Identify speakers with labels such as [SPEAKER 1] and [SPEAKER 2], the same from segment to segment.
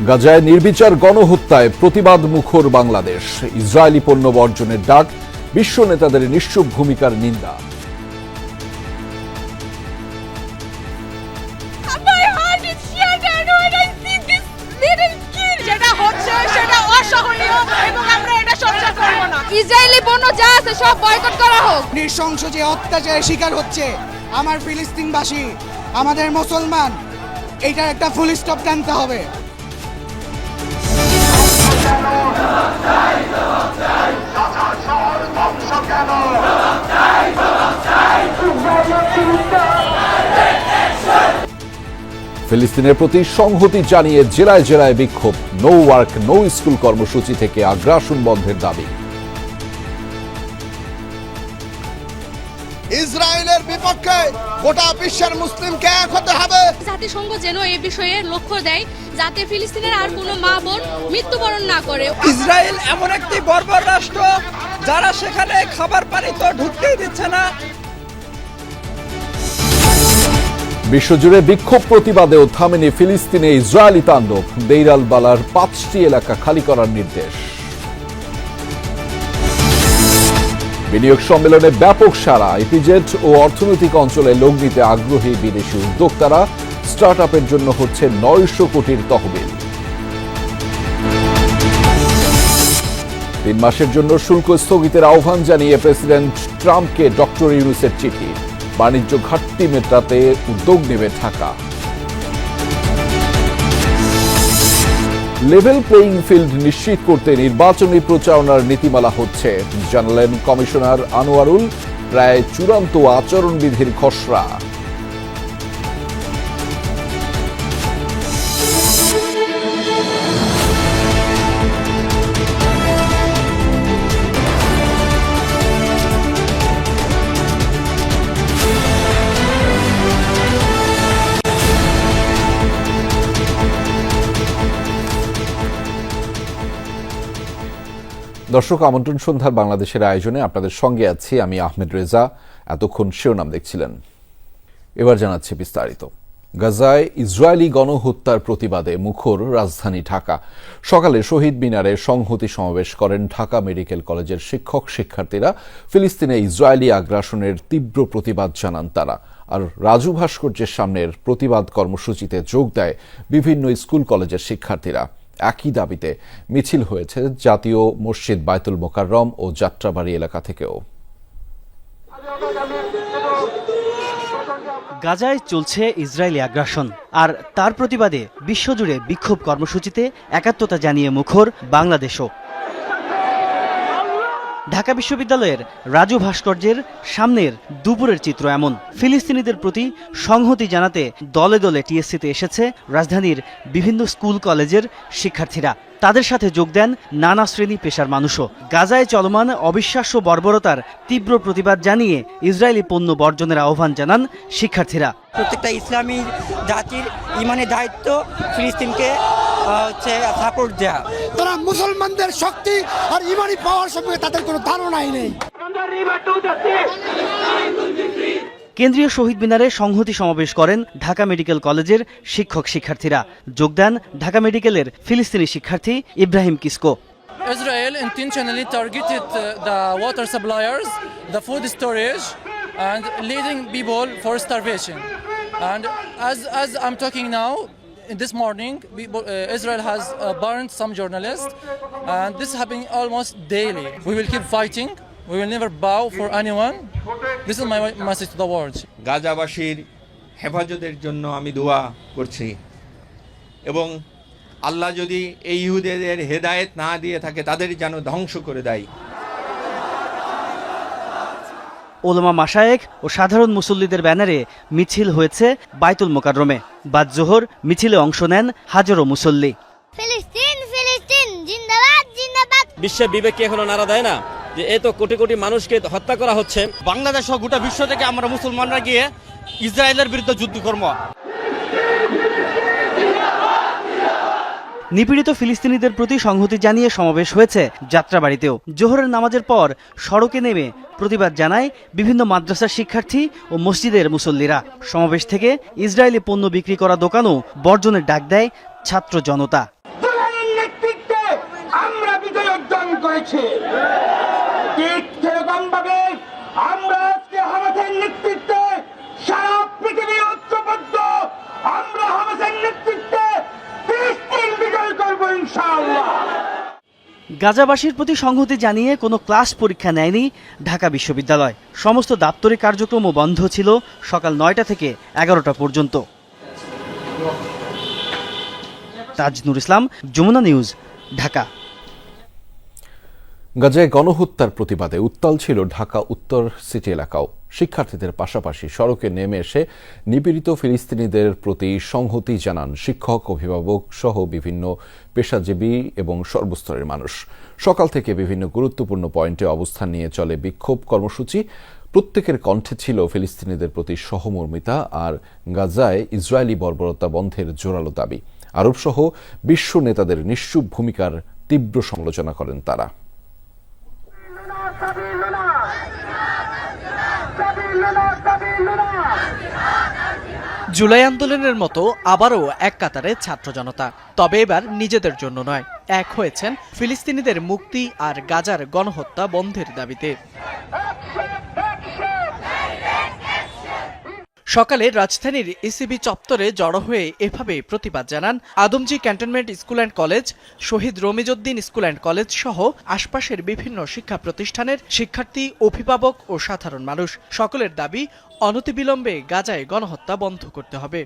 [SPEAKER 1] গাজায় নির্বিচার গণহত্যায় প্রতিবাদ মুখর বাংলাদেশ। ইসরায়েলি পণ্য বর্জনের ডাক, বিশ্ব নেতাদের নিশ্চুপ ভূমিকার নিন্দা।
[SPEAKER 2] ইসরায়েলি পণ্য যা আছে সব বয়কট করা হোক।
[SPEAKER 3] নৃশংস যে অত্যাচারের শিকার হচ্ছে আমার ফিলিস্তিনবাসী, আমাদের মুসলমান, এইটার একটা ফুল স্টপ টানতে হবে।
[SPEAKER 1] ফিলিস্তিনের প্রতি সংহতি জানিয়ে জেলায় জেলায় বিক্ষোভ। নো ওয়ার্ক নো স্কুল কর্মসূচি থেকে আগ্রাসন বন্ধের দাবি।
[SPEAKER 4] ইসরায়েলের বিপক্ষে গোটা বিশ্বের মুসলিমকে এক হতে হবে।
[SPEAKER 2] জাতিসংঘ যেন এই বিষয়ে লক্ষ্য দেয়, যাতে ফিলিস্তিনের আর কোনো মা বোন মৃত্যুবরণ না করে।
[SPEAKER 5] ইসরায়েল এমন একটি বর্বর রাষ্ট্র, যারা সেখানে খাবার পানি তো ঢুকতেই দিচ্ছে না।
[SPEAKER 1] বিশ্বজুড়ে বিক্ষোভ প্রতিবাদেও থামেনি ফিলিস্তিনে ইসরায়েলি তাণ্ডব। দেইর আল বালার 5টি এলাকা খালি করার নির্দেশ। বিনিয়োগ সম্মেলনে ব্যাপক সাড়া। ইপিজেড ও অর্থনৈতিক অঞ্চলে লোক নিতে আগ্রহী বিদেশি উদ্যোক্তারা। স্টার্ট আপের জন্য হচ্ছে 900 কোটির তহবিল। 3 মাসের জন্য শুল্ক স্থগিতের আহ্বান জানিয়ে প্রেসিডেন্ট ট্রাম্পকে ডক্টর ইউনূসের চিঠি। বাণিজ্য ঘাটতি মেটাতে উদ্যোগ নেবে ঢাকা। লেভেল প্লেইং ফিল্ড নিশ্চিত করতে নির্বাচনী প্রচারণার নীতিমালা হচ্ছে, জানালেন কমিশনার আনোয়ারুল। প্রায় চূড়ান্ত আচরণবিধির খসড়া। দর্শক, আমন্ত্রণ সন্ধ্যার বাংলাদেশের আয়োজনে আপনাদের সঙ্গে আছি আমি আহমেদ রেজা। এতক্ষণ শিরোনাম দেখছিলেন, এবার জানাচ্ছি বিস্তারিত। গাজায় ইসরায়েলি গণহত্যার প্রতিবাদে মুখর রাজধানী ঢাকা। সকালে শহীদ মিনারে সংহতি সমাবেশ করেন ঢাকা মেডিকেল কলেজের শিক্ষক শিক্ষার্থীরা। ফিলিস্তিনে ইসরায়েলি আগ্রাসনের তীব্র প্রতিবাদ জানান তারা। আর রাজু ভাস্কর্যের সামনের প্রতিবাদ কর্মসূচিতে যোগ দেয় বিভিন্ন স্কুল কলেজের শিক্ষার্থীরা। একই দাবিতে মিছিল হয়েছে জাতীয় মসজিদ বায়তুল মোকাররম ও যাত্রাবাড়ি এলাকা থেকেও।
[SPEAKER 6] গাজায় চলছে ইসরায়েলি আগ্রাসন, আর তার প্রতিবাদে বিশ্বজুড়ে বিক্ষোভ কর্মসূচিতে একাত্মতা জানিয়ে মুখর বাংলাদেশও। ঢাকা বিশ্ববিদ্যালয়ের রাজু ভাস্কর্যের সামনের দুপুরের চিত্র এমন। ফিলিস্তিনিদের প্রতি সংহতি জানাতে দলে দলে টিএসসিতে এসেছে রাজধানীর বিভিন্ন স্কুল কলেজের শিক্ষার্থীরা। তাদের সাথে যোগ দেন নানা শ্রেণী পেশার মানুষও। গাজায় চলমান অবিশ্বাস্য বর্বরতার তীব্র প্রতিবাদ জানিয়ে ইসরায়েলি পণ্য বর্জনের আহ্বান জানান শিক্ষার্থীরা।
[SPEAKER 7] প্রত্যেকটা ইসলামী জাতির ইমানি দায়িত্ব ফিলিস্তিনকে সাপোর্ট দেয়া।
[SPEAKER 3] তারা মুসলমানদের শক্তি আর ইমানি পাওয়ার সম্পর্কে তাদের কোনো ধারণাই নেই।
[SPEAKER 6] কেন্দ্রীয় শহীদ মিনারে সংহতি সমাবেশ করেন ঢাকা মেডিকেল কলেজের শিক্ষক শিক্ষার্থীরা। যোগ দেন ঢাকা মেডিকেলের ফিলিস্তিনি শিক্ষার্থী Ibrahim Kisku.
[SPEAKER 8] Israel intentionally targeted the water suppliers, the food storage, and leading people for starvation. And as I'm talking now, this morning, Israel has burned some journalists, and this is happening almost daily. We will keep fighting. We will never bow for anyone. This is my message to the world.
[SPEAKER 9] গাজাবাসীর হেফাজতের জন্য আমি দোয়া করছি, এবং আল্লাহ যদি এই ইহুদিদের হেদায়েত না দিয়ে থাকে, তাদের যেন ধ্বংস করে দেয়।
[SPEAKER 6] ওলামা মাশায়েখ ও সাধারণ মুসল্লিদের ব্যানারে মিছিল হয়েছে বায়তুল মোকাররমে। বাদ জোহর মিছিলে অংশ নেন হাজারো মুসল্লি।
[SPEAKER 10] ফিলিস্তিন ফিলিস্তিন জিন্দাবাদ জিন্দাবাদ।
[SPEAKER 11] বিশ্বের বিবেক কি এখনো নাড়া দেয় না যে এত কোটি কোটি মানুষকে হত্যা করা হচ্ছে?
[SPEAKER 12] বাংলাদেশ সহ গোটা বিশ্ব থেকে আমরা মুসলমানরা গিয়ে ইসরায়েলের বিরুদ্ধে যুদ্ধ করব।
[SPEAKER 6] নিপীড়িত ফিলিস্তিনিদের প্রতি সংহতি জানিয়ে সমাবেশ হয়েছে যাত্রাবাড়িতেও। জোহরের নামাজের পর সড়কে নেমে প্রতিবাদ জানায় বিভিন্ন মাদ্রাসার শিক্ষার্থী ও মসজিদের মুসল্লিরা। সমাবেশ থেকে ইসরায়েলি পণ্য বিক্রি করা দোকানও বর্জনের ডাক দেয় ছাত্র জনতা।
[SPEAKER 13] করছে। ঠিক সেরকমভাবে আমরা আজকে হামাসের নেতৃত্বে সারা পৃথিবী ঐক্যবদ্ধ, আমরা হামাসের নেতৃত্বে ফিলিস্তিন বিজয় করবো ইনশাআল্লাহ।
[SPEAKER 6] গাজাবাসীর প্রতি সংহতি জানিয়ে কোনো ক্লাস পরীক্ষা নেয়নি ঢাকা বিশ্ববিদ্যালয়। সমস্ত দাপ্তরিক কার্যক্রমও বন্ধ ছিল সকাল ৯টা থেকে ১১টা পর্যন্ত। তাজনুর ইসলাম, যমুনা নিউজ, ঢাকা।
[SPEAKER 1] গাজায় গণহত্যার প্রতিবাদে উত্তাল ছিল ঢাকা উত্তর সিটি এলাকাও। শিক্ষার্থীদের পাশাপাশি সড়কে নেমে এসে নিপীড়িত ফিলিস্তিনিদের প্রতি সংহতি জানান শিক্ষক, অভিভাবক সহ বিভিন্ন পেশাজীবী এবং সর্বস্তরের মানুষ। সকাল থেকে বিভিন্ন গুরুত্বপূর্ণ পয়েন্টে অবস্থান নিয়ে চলে বিক্ষোভ কর্মসূচি। প্রত্যেকের কণ্ঠে ছিল ফিলিস্তিনিদের প্রতি সহমর্মিতা আর গাজায় ইসরায়েলি বর্বরতা বন্ধের জোরালো দাবি। আরবসহ বিশ্ব নেতাদের নিশ্চুপ ভূমিকার তীব্র সমালোচনা করেন তারা।
[SPEAKER 14] জুলাই আন্দোলনের মতো আবারও এক কাতারে ছাত্র জনতা, তবে এবার নিজেদের জন্য নয়, এক হয়েছেন ফিলিস্তিনিদের মুক্তি আর গাজার গণহত্যা বন্ধের দাবিতে। সকালে রাজধানীর ইসিবি চত্বরে জড়ো হয়ে এভাবে প্রতিবাদ জানান Adamjee cantonment school and college, Shaheed Ramizuddin school and college সহ আশপাশের বিভিন্ন শিক্ষা প্রতিষ্ঠানের শিক্ষার্থী, অভিভাবক ও সাধারণ মানুষ। সকলের দাবি, অনতিবিলম্বে গাজায় গণহত্যা বন্ধ করতে হবে।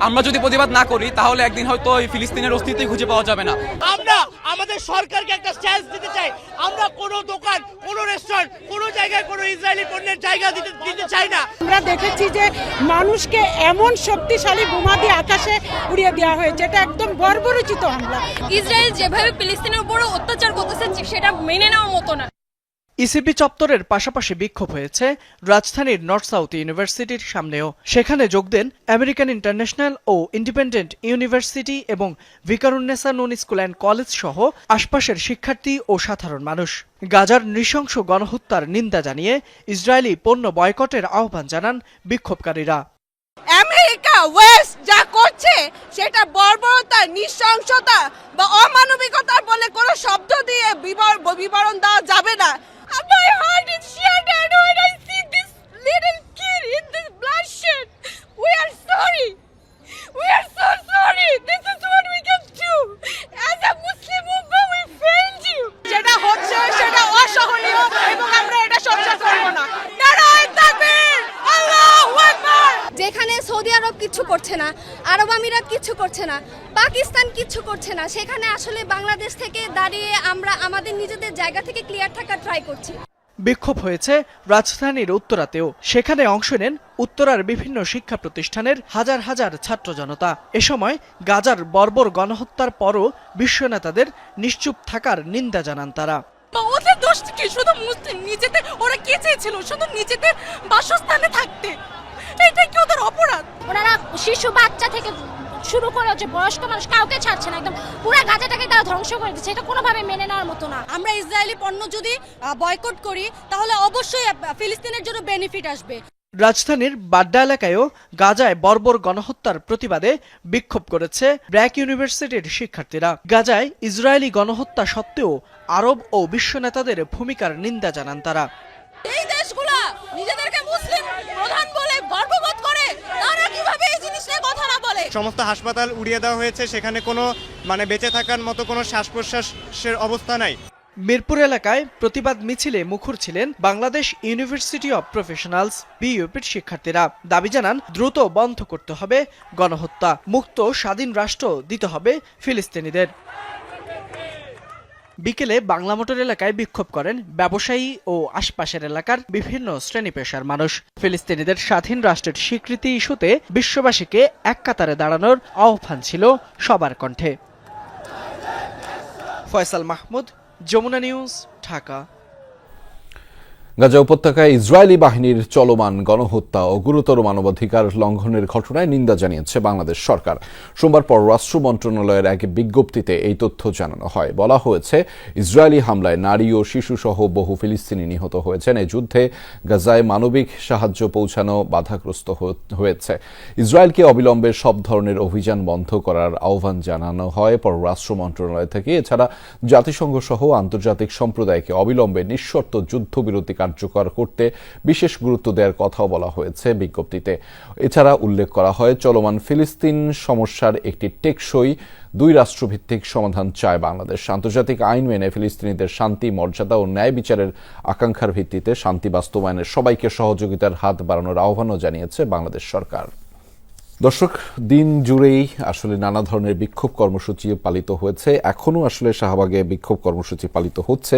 [SPEAKER 15] আমরা যদি প্রতিবাদ না করি তাহলে একদিন হয়তো এই ফিলিস্তিনের অস্তিত্বই খুঁজে পাওয়া যাবে না।
[SPEAKER 16] আমরা আমাদের সরকারকে একটা চ্যালেঞ্জ দিতে চাই, আমরা কোনো দোকান, কোনো রেস্টুরেন্ট, কোনো জায়গায় কোনো ইসরায়েলি পণ্যের জায়গা দিতে চাই না।
[SPEAKER 17] আমরা দেখেছি যে মানুষকে এমন শক্তিশালী বোমা দিয়ে আকাশে উড়িয়ে দেওয়া হয়েছে, এটা একদম বর্বরোচিত হামলা।
[SPEAKER 2] ইসরায়েল যেভাবে ফিলিস্তিনের উপর অত্যাচার করতেছে সেটা মেনে নেওয়ার মতো না।
[SPEAKER 14] ইসিবি চত্বরের পাশাপাশি বিক্ষোভ হয়েছে রাজধানীর নর্থ সাউথ ইউনিভার্সিটির সামনেও। সেখানে যোগ দেন আমেরিকান ইন্টারন্যাশনাল ও ইন্ডিপেন্ডেন্ট ইউনিভার্সিটি এবং ভিকারুন্নেসা নুন স্কুল অ্যান্ড কলেজ সহ আশপাশের শিক্ষার্থী ও সাধারণ মানুষ। গাজার নৃশংস গণহত্যার নিন্দা জানিয়ে ইসরায়েলি পণ্য বয়কটের আহ্বান জানান বিক্ষোভকারীরা।
[SPEAKER 17] আমেরিকা ওয়েস্ট যা করছে সেটা বর্বরতা, নৃশংসতা বা অমানবিকতা বলে কোনো শব্দ দিয়ে বিবরণ দেওয়া যাবে না। My heart is shattered when I see this little kid in this bloodshed. We are sorry. We are so sorry. This is what we can do. As a Muslim Ummah, we failed you. যেটা হচ্ছে সেটা অসহনীয় এবং আমরা এটা সহ্য করব না। নারায়ে তাকবীর, আল্লাহু আকবার।
[SPEAKER 10] যেখানে সৌদি আরব কিছু করছে না, আরব আমিরাত কিছু করছে না, পাকিস্তান কিছু করছে না, সেখানে আসলে বাংলাদেশ থেকে দাঁড়িয়ে আমরা আমাদের নিজেদের জায়গা থেকে ক্লিয়ার থাকার ট্রাই করছি।
[SPEAKER 14] বিক্ষোভ হয়েছে রাজধানীর উত্তরাতেও। সেখানে অংশ নেন উত্তরার বিভিন্ন শিক্ষা প্রতিষ্ঠানের হাজার হাজার ছাত্র জনতা। এ সময় গাজার বর্বর গণহত্যার পরও বিশ্ব নেতাদের নিশ্চুপ থাকার নিন্দা জানান তারা।
[SPEAKER 2] ওদের দোষ কি? শুধু মুসলিম নিজেদের, ওরা কে চেয়েছিল শুধু নিজেদের বাসস্থানে থাকতে? এটা কি ওদের অপরাধ?
[SPEAKER 10] ওনারা শিশু বাচ্চা থেকে শুরু করে যে বয়স্ক মানুষ কাউকে ছাড়ছে না, একদম পুরো গাজাটাকে তারা ধ্বংস করে দিচ্ছে। এটা কোনোভাবে মেনে নেওয়ার মতো না।
[SPEAKER 2] আমরা ইসরায়েলি পণ্য যদি বয়কট করি তাহলে অবশ্যই ফিলিস্তিনের জন্য বেনিফিট আসবে।
[SPEAKER 14] রাজধানীর বাড্ডা এলাকায়ও গাজায় বর্বর গণহত্যার প্রতিবাদে বিক্ষোভ করেছে ব্র্যাক ইউনিভার্সিটির শিক্ষার্থীরা। গাজায় ইসরায়েলি গণহত্যা সত্ত্বেও আরব ও বিশ্ব নেতাদের ভূমিকার নিন্দা জানান তারা।
[SPEAKER 2] এই দেশগুলো নিজেদেরকে মুসলিম প্রধান বলে গর্ববোধ করে, তারা কিভাবে এই জিনিস নিয়ে কথা না বলে?
[SPEAKER 18] সমস্ত হাসপাতাল উড়িয়ে দেওয়া হয়েছে, সেখানে কোনো বেঁচে থাকার মতো কোনো শ্বাস প্রশ্বাসের অবস্থা নাই।
[SPEAKER 14] মিরপুর এলাকায় প্রতিবাদ মিছিলে মুখর ছিলেন বাংলাদেশ ইউনিভার্সিটি অব প্রফেশনালস বিইউপির শিক্ষার্থীরা। দাবি জানান দ্রুত বন্ধ করতে হবে গণহত্যা, মুক্ত স্বাধীন রাষ্ট্র দিতে হবে ফিলিস্তিনিদের। বিকেলে বাংলা মোটর এলাকায় বিক্ষোভ করেন ব্যবসায়ী ও আশপাশের এলাকার বিভিন্ন শ্রেণী পেশার মানুষ। ফিলিস্তিনিদের স্বাধীন রাষ্ট্রের স্বীকৃতি ইস্যুতে বিশ্ববাসীকে এক কাতারে দাঁড়ানোর আহ্বান ছিল সবার কণ্ঠে। ফয়সাল মাহমুদ, যমুনা নিউজ, ঢাকা।
[SPEAKER 1] গাজা উপত্যকায় ইসরায়েলি বাহিনীর চলমান গণহত্যা ও গুরুতর মানবাধিকার লঙ্ঘনের ঘটনায় নিন্দা জানিয়েছে বাংলাদেশ সরকার। সোমবার পররাষ্ট্র মন্ত্রণালয়ের এক বিজ্ঞপ্তিতে এই তথ্য জানানো হয়। বলা হয়েছে, ইসরায়েলি হামলায় নারী ও শিশুসহ বহু ফিলিস্তিনি নিহত হয়েছেন। এই যুদ্ধে গাজায় মানবিক সাহায্য পৌঁছানো বাধাগ্রস্ত হয়েছে। ইসরায়েলকে অবিলম্বে সব ধরনের অভিযান বন্ধ করার আহ্বান জানানো হয় পররাষ্ট্র মন্ত্রণালয় থেকে। এছাড়া জাতিসংঘ সহ আন্তর্জাতিক সম্প্রদায়কে অবিলম্বে নিঃশর্ত যুদ্ধবিরতি কার্যকর করতে বিশেষ গুরুত্ব দেওয়ার কথাও বলা হয়েছে বিজ্ঞপ্তিতে। এছাড়া উল্লেখ করা হয়, চলমান ফিলিস্তিন সমস্যার একটি টেকসই দুই রাষ্ট্রভিত্তিক সমাধান চায় বাংলাদেশ। আন্তর্জাতিক আইন মেনে ফিলিস্তিনিদের শান্তি, মর্যাদা ও ন্যায় বিচারের আকাঙ্ক্ষার ভিত্তিতে শান্তি বাস্তবায়নে সবাইকে সহযোগিতার হাত বাড়ানোর আহ্বানও জানিয়েছে বাংলাদেশ সরকার। দর্শক, দিন জুড়েই আসলে নানা ধরনের বিক্ষোভ কর্মসূচি পালিত হয়েছে। এখনও আসলে শাহবাগে বিক্ষোভ কর্মসূচি পালিত হচ্ছে।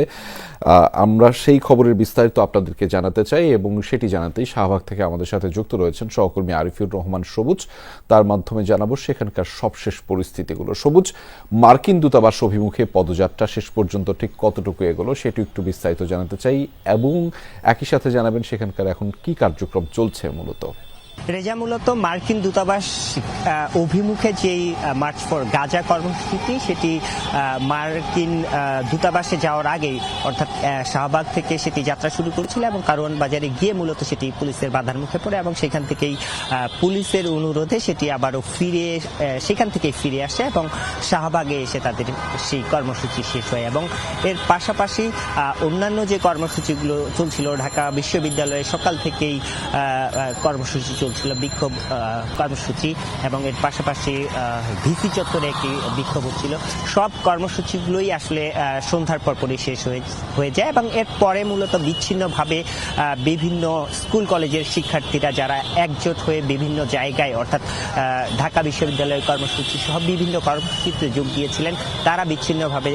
[SPEAKER 1] আমরা সেই খবরের বিস্তারিত আপনাদেরকে জানাতে চাই এবং সেটি জানাতেই শাহবাগ থেকে আমাদের সাথে যুক্ত রয়েছেন সহকর্মী আরিফুর রহমান সবুজ। তার মাধ্যমে জানাবো সেখানকার সবশেষ পরিস্থিতিগুলো। সবুজ, মার্কিন দূতাবাস অভিমুখে পদযাত্রা শেষ পর্যন্ত ঠিক কতটুকু এগোলো সেটি একটু বিস্তারিত জানাতে চাই এবং একই সাথে জানাবেন সেখানকার এখন কি কার্যক্রম চলছে মূলত।
[SPEAKER 7] রেজা, মূলত মার্কিন দূতাবাস অভিমুখে যেই মার্চ ফর গাজা কর্মসূচি, সেটি মার্কিন দূতাবাসে যাওয়ার আগেই অর্থাৎ শাহবাগ থেকে সেটি যাত্রা শুরু করেছিল এবং কারওয়ান বাজারে গিয়ে মূলত সেটি পুলিশের বাধার মুখে পড়ে এবং সেখান থেকেই পুলিশের অনুরোধে সেটি আবারও সেখান থেকেই ফিরে আসে এবং শাহবাগে এসে তাদের সেই কর্মসূচি শেষ হয়। এবং এর পাশাপাশি অন্যান্য যে কর্মসূচিগুলো চলছিল, ঢাকা বিশ্ববিদ্যালয়ে সকাল থেকেই কর্মসূচি চলছিল, বিক্ষোভ কর্মসূচি, এবং এর পাশাপাশি ভিসি চত্বরে একটি বিক্ষোভ হচ্ছিল। সব কর্মসূচিগুলোই আসলে সন্ধ্যার পরপরই শেষ হয়ে যায় এবং এর পরে মূলত বিচ্ছিন্নভাবে বিভিন্ন স্কুল কলেজের শিক্ষার্থীরা যারা একজোট হয়ে বিভিন্ন জায়গায় অর্থাৎ ঢাকা বিশ্ববিদ্যালয়ের কর্মসূচি সহ বিভিন্ন কর্মসূচিতে যোগ দিয়েছিলেন, তারা বিচ্ছিন্নভাবে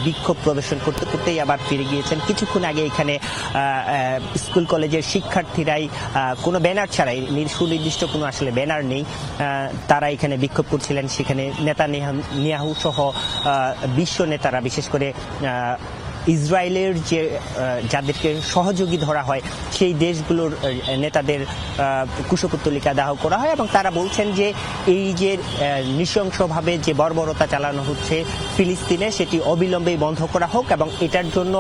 [SPEAKER 7] বিক্ষোভ প্রদর্শন করতে করতেই আবার ফিরে গিয়েছেন। কিছুক্ষণ আগে এখানে স্কুল কলেজের শিক্ষার্থীরাই কোনো ব্যানার ছাড়াই, সুনির্দিষ্ট কোনো আসলে ব্যানার নেই, তারা এখানে বিক্ষোভ করছিলেন। সেখানে নেতানিয়াহু সহ বিশ্ব নেতারা, বিশেষ করে ইসরায়েলের যাদেরকে সহযোগী ধরা হয় সেই দেশগুলোর নেতাদের কুশপুত্তলিকা দাহ করা হয় এবং তারা বলছেন যে এই যে নৃশংসভাবে যে বর্বরতা চালানো হচ্ছে ফিলিস্তিনে, সেটি অবিলম্বেই বন্ধ করা হোক এবং এটার জন্য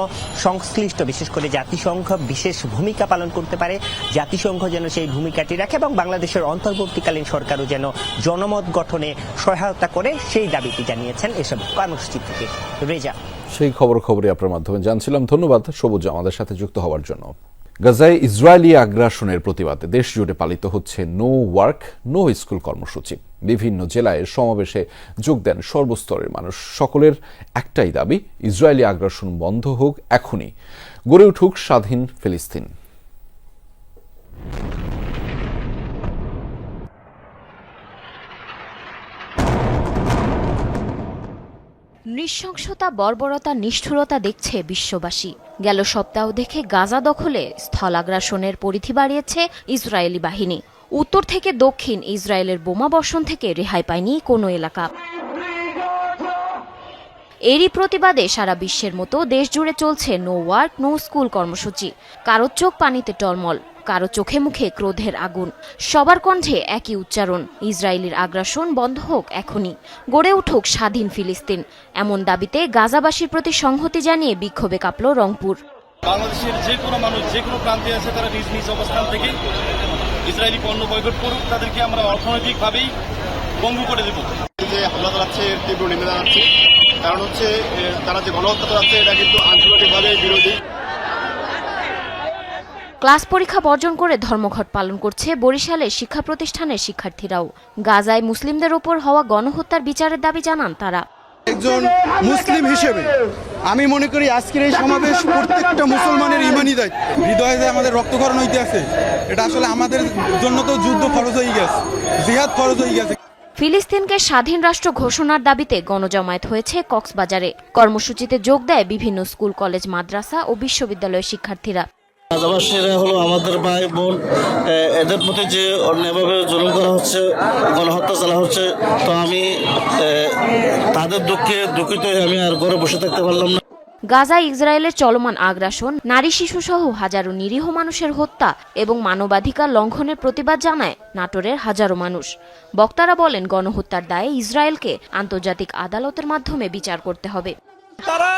[SPEAKER 7] সংশ্লিষ্ট বিশেষ করে জাতিসংঘ বিশেষ ভূমিকা পালন করতে পারে। জাতিসংঘ যেন সেই ভূমিকাটি রাখে এবং বাংলাদেশের অন্তর্বর্তীকালীন সরকারও যেন জনমত গঠনে সহায়তা করে, সেই দাবিটি জানিয়েছেন এসব কর্মসূচি থেকে। রেজা,
[SPEAKER 1] সেই খবরে আপনার মাধ্যমে জানছিলাম। ধন্যবাদ সবুজ আমাদের সাথে যুক্ত হওয়ার জন্য। গাজায় ইসরায়েলি আগ্রাসনের প্রতিবাদে দেশ জুড়ে পালিত হচ্ছে নো ওয়ার্ক নো স্কুল কর্মসূচি। বিভিন্ন জেলায় সমাবেশে যোগ দেন সর্বস্তরের মানুষ। সকলের একটাই দাবি, ইসরায়েলি আগ্রাসন বন্ধ হোক এখনই, গড়ে উঠুক স্বাধীন ফিলিস্তিন।
[SPEAKER 19] নৃশংসতা, বর্বরতা, নিষ্ঠুরতা দেখছে বিশ্ববাসী। গেল সপ্তাহ দেখে গাজা দখলে স্থলাগ্রাসনের পরিধি বাড়িয়েছে ইসরায়েলি বাহিনী। উত্তর থেকে দক্ষিণ ইসরায়েলের বোমা বর্ষণ থেকে রেহাই পায়নি কোনো এলাকা। এরই প্রতিবাদে সারা বিশ্বের মতো দেশ জুড়ে চলছে নো ওয়ার্ক নো স্কুল কর্মসূচি। কারো চোখ পানিতে টলমল, কারো চোখে মুখে ক্রোধের আগুন, সবার কণ্ঠে একই উচ্চারণ, ইসরায়েলের আগ্রাসন বন্ধ হোক এখনই, গড়ে উঠুক স্বাধীন ফিলিস্তিন। এমন দাবিতে গাজাবাসীর প্রতি সংহতি জানিয়ে বিক্ষোভে কাঁপল রংপুর।
[SPEAKER 12] বাংলাদেশের যে কোনো মানুষ যে কোনো প্রান্তে আছে, তারা নিজ নিজ অবস্থান থেকে ইসরায়েলি পণ্য বয়কট করুক, তাদেরকে আমরা অর্থনৈতিকভাবেই পঙ্গু করে দেব।
[SPEAKER 20] যে হামলা চালাচ্ছে তীব্র নিন্দা জানাচ্ছি, কারণ হচ্ছে তারা যে গণহত্যা চালাচ্ছে এটা কিন্তু আন্তর্জাতিকভাবে বিরোধী।
[SPEAKER 19] ক্লাস পরীক্ষা বর্জন করে ধর্মঘট পালন করছে বরিশালের শিক্ষা প্রতিষ্ঠানের শিক্ষার্থীরাও। গাজায় মুসলিমদের ওপর হওয়া গণহত্যার বিচারের দাবি জানান তারা।
[SPEAKER 3] একজন মুসলিম হিসেবে আমি মনে করি আজকের এই সমাবেশ প্রত্যেকটা মুসলমানের ইমানি দায়িত্ব। হৃদয়ে যে আমাদের রক্তক্ষরণ হইতে আছে, এটা আসলে আমাদের জন্য তো যুদ্ধ ফরজ হয়ে গেছে, জিহাদ ফরজ হয়ে গেছে।
[SPEAKER 19] ফিলিস্তিনকে স্বাধীন রাষ্ট্র ঘোষণার দাবিতে গণজমায়েত হয়েছে কক্সবাজারে। কর্মসূচিতে যোগ দেয় বিভিন্ন স্কুল, কলেজ, মাদ্রাসা ও বিশ্ববিদ্যালয়ের শিক্ষার্থীরা।
[SPEAKER 21] গাজাবাসীরা হলো আমাদের ভাই বোন, এদের প্রতি যে অন্যায়ভাবে জুলুম করা হচ্ছে, গণহত্যা চালা হচ্ছে, তো আমি তাদের দুঃখে দুঃখিত হয়ে আমি আর ঘরে বসে থাকতে পারলাম না।
[SPEAKER 19] গাজায় ইসরায়েলের চলমান আগ্রাসন, নারী শিশুসহ হাজারো নিরীহ মানুষের হত্যা এবং মানবাধিকার লঙ্ঘনের প্রতিবাদ জানায় নাটোরের হাজারো মানুষ। বক্তারা বলেন, গণহত্যার দায়ে ইসরায়েলকে আন্তর্জাতিক আদালতের মাধ্যমে বিচার করতে হবে।
[SPEAKER 5] তারা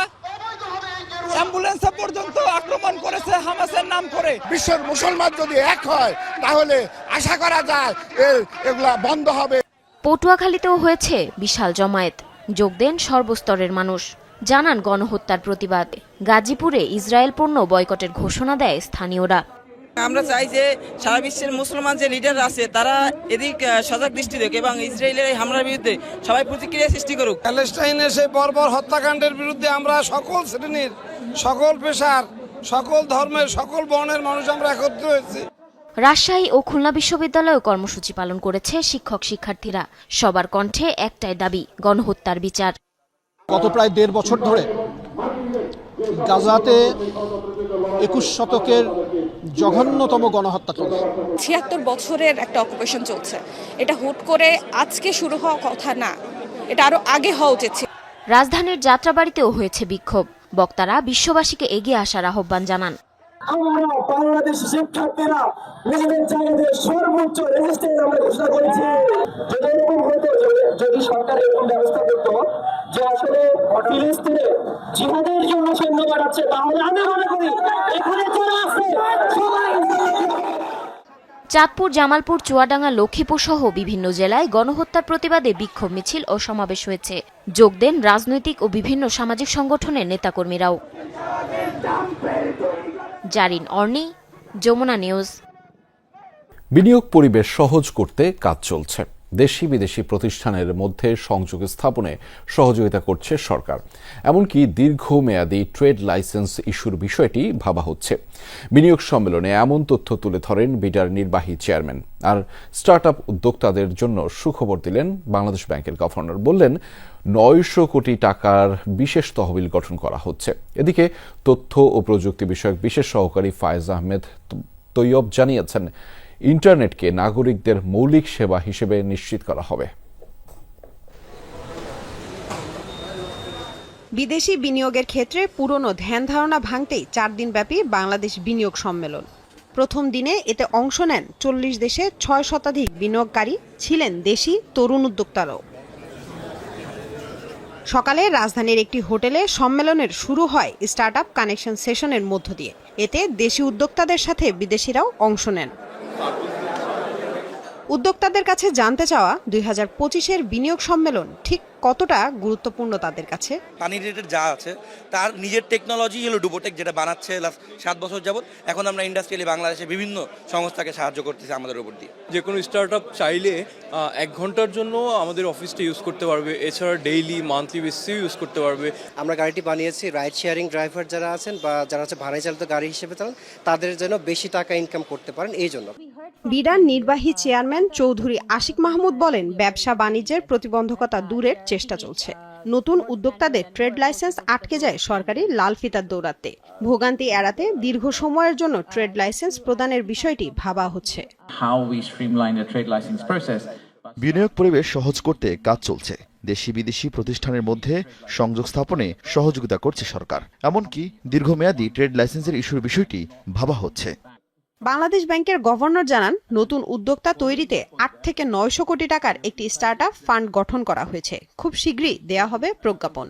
[SPEAKER 5] অ্যাম্বুলেন্স পর্যন্ত আক্রমণ করেছে হামাসের নাম করে।
[SPEAKER 4] বিশ্বের মুসলমান যদি এক হয় তাহলে আশা করা যায় এগুলা বন্ধ হবে।
[SPEAKER 19] পটুয়াখালীতেও হয়েছে বিশাল জমায়েত, যোগ দেন সর্বস্তরের মানুষ। জানান গণহত্যার প্রতিবাদে গাজীপুরে ইসরায়েল পণ্য বয়কটের ঘোষণা দেয় স্থানীয়রা।
[SPEAKER 22] আমরা চাই যে সারা বিশ্বের মুসলমান যে লিডার আছে তারা এদিক সজাগ দৃষ্টি দেখ এবং ইসরায়েলের এই হামলার বিরুদ্ধে সবাই প্রতিক্রিয়া সৃষ্টি করুক।
[SPEAKER 23] প্যালেস্টাইনের সেই বর্বর হত্যাকাণ্ডের বিরুদ্ধে আমরা সকল শ্রেণীর, সকল পেশার, সকল ধর্মের, সকল বর্ণের মানুষ আমরা একত্রিত হয়েছি।
[SPEAKER 19] রাজশাহী ও খুলনা বিশ্ববিদ্যালয়ে কর্মসূচি পালন করেছে শিক্ষক শিক্ষার্থীরা। সবার কণ্ঠে একটাই দাবি, গণহত্যার বিচার।
[SPEAKER 24] গত প্রায় 1.5 বছর ধরে গাজাতে 21 শতকের জঘন্যতম গণহত্যা চলছে।
[SPEAKER 25] 76 বছরের একটা অকুপেশন চলছে। এটা হুট করে আজকে শুরু হওয়া কথা না, এটা আরো আগে হওয়া উচিত ছিল।
[SPEAKER 19] রাজধানীর যাত্রাবাড়িতেও হয়েছে বিক্ষোভ। বক্তারা বিশ্ববাসীকে এগিয়ে আসার আহ্বান জানান।
[SPEAKER 13] আমরা বাংলাদেশি শিক্ষার্থীরা নিজেদের জায়গাতে সর্বোচ্চ রেজিস্ট্রেশন আমরা ঘোষণা করেছি। যদি এরকম হতো, যদি সরকার এরকম ব্যবস্থা করতো যে আসলে ফিলিস্তিনে জিহাদের জন্য সৈন্য পাঠাচ্ছে, তাহলে আমি মনে করি এখানে যারা আছে সবাই।
[SPEAKER 19] চাঁদপুর, জামালপুর, চুয়াডাঙ্গা, লক্ষ্মীপুর সহ বিভিন্ন জেলায় গণহত্যার প্রতিবাদে বিক্ষোভ মিছিল ও সমাবেশ হয়েছে। যোগ দেন রাজনৈতিক ও বিভিন্ন সামাজিক সংগঠনের নেতাকর্মীরাও। জারিন অর্নি, যমুনা নিউজ।
[SPEAKER 1] বিনিয়োগ পরিবেশ সহজ করতে কাজ চলছে। দেশি বিদেশি প্রতিষ্ঠানের মধ্যে সংযোগ স্থাপনে সহযোগিতা করছে সরকার। এমনকি দীর্ঘমেয়াদী ট্রেড লাইসেন্স ইস্যুর বিষয়টি ভাবা হচ্ছে। বিনিয়োগ সম্মেলনে এমন তথ্য তুলে ধরেন বিডার নির্বাহী চেয়ারম্যান। আর স্টার্টআপ উদ্যোক্তাদের জন্য সুখবর দিলেন বাংলাদেশ ব্যাংকের গভর্নর। বললেন, 900 কোটি টাকার বিশেষ তহবিল গঠন করা হচ্ছে। এদিকে তথ্য ও প্রযুক্তি বিষয়ক বিশেষ সহকারী ফায়েজ আহমেদ তৈয়ব জানিয়েছেন, ইন্টারনেটকে নাগরিকদের মৌলিক সেবা হিসেবে নিশ্চিত করা হবে।
[SPEAKER 26] বিদেশি বিনিয়োগের ক্ষেত্রে পুরনো ধ্যান ধারণা ভাঙতেই 4 দিনব্যাপী বাংলাদেশ বিনিয়োগ সম্মেলন। প্রথম দিনে এতে অংশ নেন 40 দেশে 6 শতাধিক বিনিয়োগকারী, ছিলেন দেশি তরুণ উদ্যোক্তারাও। সকালে রাজধানীর একটি হোটেলে সম্মেলনের শুরু হয় স্টার্টআপ কানেকশন সেশনের মধ্য দিয়ে। এতে দেশি উদ্যোক্তাদের সাথে বিদেশিরাও অংশ নেন। উদ্যোক্তাদের কাছে জানতে চাওয়া 2025-এর বিনিয়োগ সম্মেলন ঠিক কতটা গুরুত্বপূর্ণ তাদের কাছে।
[SPEAKER 27] পানি রিলেটেড যা আছে তার নিজের টেকনোলজি হলো ডুবোটেক, যেটা বানাচ্ছে লাস্ট 7 বছর যাবত। এখন আমরা ইন্ডাস্ট্রিয়ালি বাংলাদেশে বিভিন্ন সংস্থাকে সাহায্য করতেছি আমাদের উপর দিয়ে।
[SPEAKER 28] যে কোনো স্টার্টআপ চাইলে 1 ঘন্টার জন্য আমাদের অফিসটা ইউজ করতে পারবে, এছাড়া ডেইলি মান্থলি বেসিসেও ইউজ করতে পারবে।
[SPEAKER 29] আমরা গাড়িটি বানিয়েছি রাইড শেয়ারিং ড্রাইভার যারা আছেন বা যারা হচ্ছে ভাড়ায় চালিত গাড়ি হিসেবে চালান, তাদের জন্য বেশি টাকা ইনকাম করতে পারেন এই জন্য।
[SPEAKER 26] বিডার নির্বাহী চেয়ারম্যান চৌধুরী আশিক মাহমুদ বলেন, ব্যবসা বাণিজ্যের প্রতিবন্ধকতা দূরের চেষ্টা চলছে। নতুন উদ্যোক্তাদের ট্রেড লাইসেন্স আটকে যায় সরকারি লাল ফিতার দৌড়াতে। ভোগান্তি এড়াতে দীর্ঘ সময়ের জন্য ট্রেড লাইসেন্স প্রদানের বিষয়টি ভাবা হচ্ছে।
[SPEAKER 30] বিনিয়োগ পরিবেশ সহজ করতে কাজ চলছে। দেশি বিদেশি প্রতিষ্ঠানের মধ্যে সংযোগ স্থাপনে সহযোগিতা করছে সরকার। এমনকি দীর্ঘমেয়াদী ট্রেড লাইসেন্সের ইস্যুর বিষয়টি ভাবা হচ্ছে।
[SPEAKER 26] বাংলাদেশ ব্যাংকের গভর্নর জানান, নতুন উদ্যোক্তা তৈরিতে 8 থেকে 900 কোটি টাকার একটি স্টার্টআপ ফান্ড গঠন করা হয়েছে। খুব শীঘ্রই দেয়া হবে প্রজ্ঞাপন।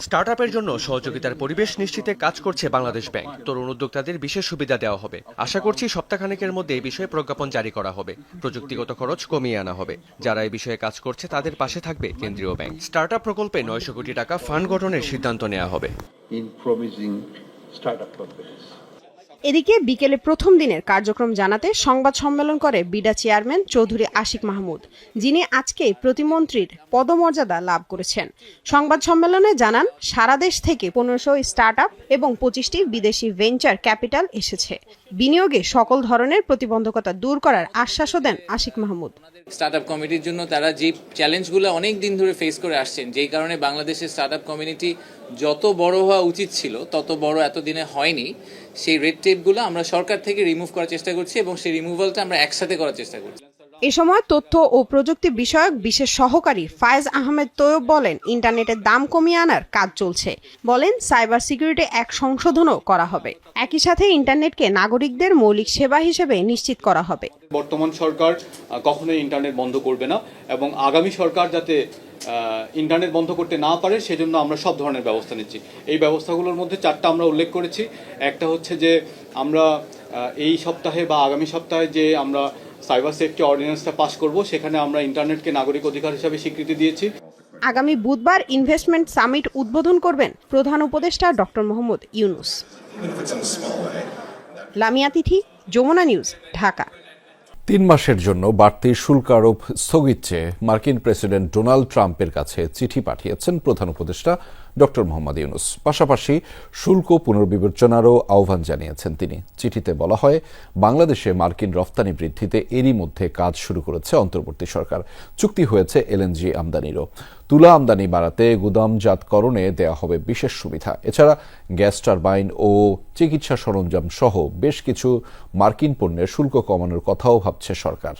[SPEAKER 31] স্টার্টআপের জন্য সহযোগিতার পরিবেশ নিশ্চিতে কাজ করছে বাংলাদেশ ব্যাংক। তরুণ উদ্যোক্তাদের বিশেষ সুবিধা দেওয়া হবে। আশা করছি সপ্তাহখানেকের মধ্যে এই বিষয়ে প্রজ্ঞাপন জারি করা হবে। প্রযুক্তিগত খরচ কমিয়ে আনা হবে। যারা এই বিষয়ে কাজ করছে তাদের পাশে থাকবে কেন্দ্রীয় ব্যাংক। স্টার্টআপ প্রকল্পে 900 কোটি টাকা ফান্ড গঠনের সিদ্ধান্ত নেওয়া হবে।
[SPEAKER 26] এদিকে বিকেলে প্রথম দিনের কার্যক্রম জানাতে সংবাদ সম্মেলন করে বিডা চেয়ারম্যান চৌধুরী আশিক মাহমুদ, যিনি আজকে প্রতিমন্ত্রীর পদমর্যাদা লাভ করেছেন। সংবাদ সম্মেলনে জানান, সারা দেশ থেকে 1500 স্টার্টআপ এবং 25টি বিদেশি ভেঞ্চার ক্যাপিটাল এসেছে। বিনিয়োগে সকল ধরনের প্রতিবন্ধকতা দূর করার আশ্বাসও দেন আশিক মাহমুদ।
[SPEAKER 32] স্টার্টআপ কমিটির জন্য তারা যে চ্যালেঞ্জগুলো অনেক দিন ধরে ফেস করে আসছেন, যেই কারণে বাংলাদেশের স্টার্টআপ কমিউনিটি যত বড় হওয়া উচিত ছিল তত বড় এতদিনে হয়নি, সেই রেড টেপগুলো আমরা সরকার থেকে রিমুভ করার চেষ্টা করছি এবং সেই রিমুভালটা আমরা একসাথে করার চেষ্টা করছি।
[SPEAKER 26] এ সময় তথ্য ও প্রযুক্তি বিষয়ক বিশেষ সহকারী ফায়েজ আহমেদ তৈয়ব বলেন, ইন্টারনেটের দাম কমিয়ে আনার কাজ চলছে। বলেন, সাইবার সিকিউরিটি অ্যাক্ট সংশোধনও করা হবে। একই সাথে ইন্টারনেটকে নাগরিকদের মৌলিক সেবা হিসেবে নিশ্চিত করা হবে।
[SPEAKER 2] বর্তমান সরকার কখনোই ইন্টারনেট বন্ধ করবে না এবং আগামী সরকার যাতে ইন্টারনেট বন্ধ করতে না পারে সেজন্য আমরা সব ধরনের ব্যবস্থা নিচ্ছি। এই ব্যবস্থাগুলোর মধ্যে 4টা আমরা উল্লেখ করেছি। একটা হচ্ছে যে আমরা এই সপ্তাহে বা আগামী সপ্তাহে যে আমরা সাইবার সেফটি অর্ডিন্যান্সটা পাস করব, সেখানে আমরা ইন্টারনেটকে নাগরিক অধিকার হিসেবে স্বীকৃতি দিয়েছি।
[SPEAKER 26] আগামী বুধবার ইনভেস্টমেন্ট সামিট উদ্বোধন করবেন প্রধান উপদেষ্টা ডক্টর মোহাম্মদ ইউনূস। লামিয়া তিথি, যমুনা নিউজ, ঢাকা।
[SPEAKER 1] 3 মাসের জন্য বাড়তি শুল্ক আরোপ স্থগিত চেয়ে মার্কিন প্রেসিডেন্ট ডোনাল্ড ট্রাম্পের কাছে চিঠি পাঠিয়েছেন প্রধান উপদেষ্টা ডক্টর মোহাম্মদ ইউনূস। পাশাপাশি শুল্ক পুনর্বিবেচনারও আহ্বান জানিয়েছেন তিনি। চিঠিতে বলা হয়, বাংলাদেশে মার্কিন রফতানি বৃদ্ধিতে এরই মধ্যে কাজ শুরু করেছে অন্তর্বর্তী সরকার। চুক্তি হয়েছে এলএনজি আমদানিরও। তুলা আমদানি বাড়াতে গুদামজাতকরণে দেয়া হবে বিশেষ সুবিধা। এছাড়া গ্যাস টারবাইন ও চিকিৎসা সরঞ্জাম সহ বেশ কিছু মার্কিন পণ্যের শুল্ক কমানোর কথাও ভাবছে সরকার।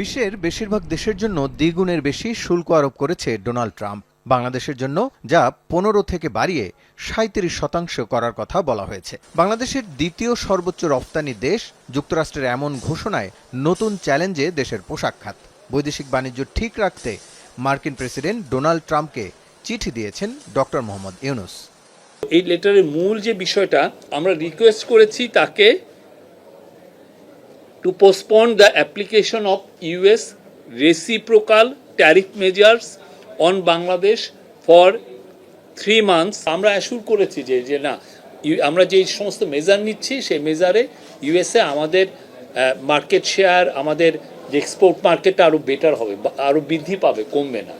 [SPEAKER 6] বিশ্বের বেশিরভাগ দেশের জন্য দ্বিগুণের বেশি শুল্ক আরোপ করেছে ডোনাল্ড ট্রাম্প। বাংলাদেশের জন্য যা 15 থেকে বাড়িয়ে 37% করার কথা বলা হয়েছে। বাংলাদেশের দ্বিতীয় সর্বোচ্চ রপ্তানি দেশ যুক্তরাষ্ট্রের এমন ঘোষণায় নতুন চ্যালেঞ্জে দেশের পোশাক খাত। বৈদেশিক বাণিজ্য ঠিক রাখতে মার্কিন প্রেসিডেন্ট ডোনাল্ড ট্রাম্পকে চিঠি দিয়েছেন ডক্টর মোহাম্মদ ইউনূস।
[SPEAKER 7] এই লেটারের মূল যে বিষয়টা, আমরা রিকোয়েস্ট করেছি তাকে to postpone the application of US reciprocal tariff measures on Bangladesh for 3 months. আমরা অ্যাসুর করেছি যে না, আমরা যে সমস্ত মেজার নিচ্ছি সেই মেজারে ইউএসএ আমাদের মার্কেট শেয়ার, আমাদের যে এক্সপোর্ট মার্কেটটা আরো বেটার হবে, আরো বৃদ্ধি পাবে, কমবে না।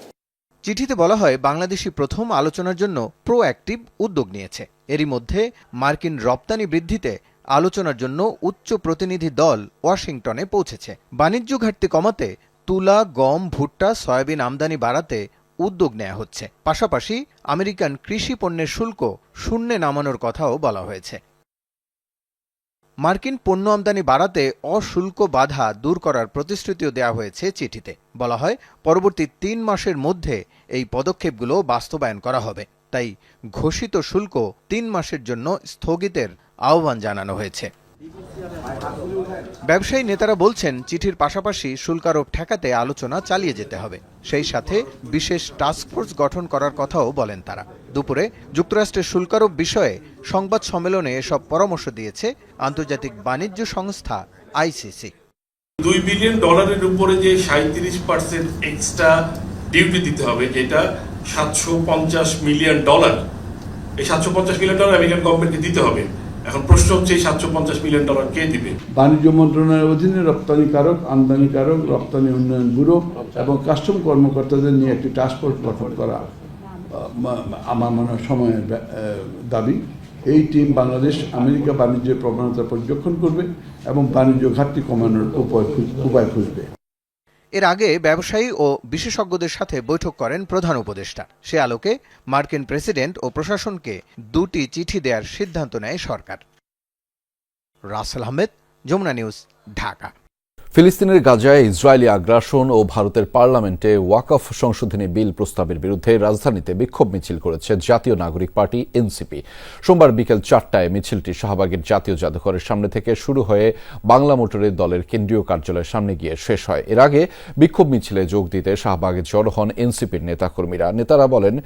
[SPEAKER 6] চিঠিতে বলা হয়, বাংলাদেশি প্রথম আলোচনার জন্য প্রোঅ্যাক্টিভ উদ্যোগ নিয়েছে। এরই মধ্যে মার্কিন রপ্তানি বৃদ্ধিতে আলোচনার জন্য উচ্চ প্রতিনিধি দল ওয়াশিংটনে পৌঁছেছে। বাণিজ্য ঘাটতি কমাতে তুলা, গম, ভুট্টা, সয়াবিন আমদানি বাড়াতে উদ্যোগ নেওয়া হচ্ছে। পাশাপাশি আমেরিকান কৃষি পণ্যের শুল্ক শূন্যে নামানোর কথাও বলা হয়েছে। মার্কিন পণ্য আমদানি বাড়াতে অশুল্ক বাধা দূর করার প্রতিশ্রুতিও দেওয়া হয়েছে চিঠিতে। বলা হয়, পরবর্তী 3 মাসের মধ্যে এই পদক্ষেপগুলো বাস্তবায়ন করা হবে। তাই ঘোষিত শুল্ক 3 মাসের জন্য স্থগিতের আহ্বান জানানো হয়েছে। ব্যবসায়ী নেতারা বলছেন, চিঠির পাশাপাশি শুল্কারোপ ঠেকাতে আলোচনা চালিয়ে যেতে হবে। সেই সাথে বিশেষ টাস্কফোর্স গঠন করার কথাও বলেন তারা। দুপুরে যুক্তরাষ্ট্রের শুল্কারোপ বিষয়ে সংবাদ সম্মেলনে এসব পরামর্শ দিয়েছে আন্তর্জাতিক বাণিজ্য সংস্থা আইসিসি।
[SPEAKER 8] $2 বিলিয়ন উপরে যে 37% এক্সট্রা ডিউটি দিতে হবে, যেটা $750 মিলিয়ন, এই $750 মিলিয়ন আমেরিকান গভর্নমেন্টকে দিতে হবে। এখন প্রশ্ন হচ্ছে, এই $750 মিলিয়ন কে দিবে?
[SPEAKER 9] বাণিজ্য মন্ত্রণালয়ের অধীনে রপ্তানিকারক, আমদানিকারক, রপ্তানি উন্নয়ন ব্যুরো এবং কাস্টম কর্মকর্তাদের নিয়ে একটি টাস্কফোর্স গঠন করা আমার মনে হয় সময়ের দাবি। এই টিম বাংলাদেশ আমেরিকা বাণিজ্যের প্রবণতা পর্যবেক্ষণ করবে এবং বাণিজ্য ঘাটতি কমানোর উপায় খুঁজবে।
[SPEAKER 6] এর আগে ব্যবসায়ী ও বিশেষজ্ঞদের সাথে বৈঠক করেন প্রধান উপদেষ্টা। সে আলোকে মার্কিন প্রেসিডেন্ট ও প্রশাসনকে 2টি চিঠি দেওয়ার সিদ্ধান্ত নেয় সরকার। রাসেল আহমেদ, যমুনা নিউজ, ঢাকা।
[SPEAKER 1] ফিলিস্তিনের গাজায় ইসরায়েলি আগ্রাসন ও ভারতের পার্লামেন্টে ওয়াকফ সংশোধনী বিল প্রস্তাবের বিরুদ্ধে রাজধানীতে বিক্ষোভ মিছিল করেছে জাতীয় নাগরিক পার্টি এনসিপি। সোমবার বিকেল 4টায় মিছিলটি শাহবাগের জাতীয় জাদুঘরের সামনে থেকে শুরু হয়ে বাংলা মোটরের দলের কেন্দ্রীয় কার্যালয়ের সামনে গিয়ে শেষ হয়। এর আগে বিক্ষোভ মিছিলে যোগ দিতে শাহবাগে জড়ো হন এনসিপির নেতাকর্মীরা। নেতারা বলেন,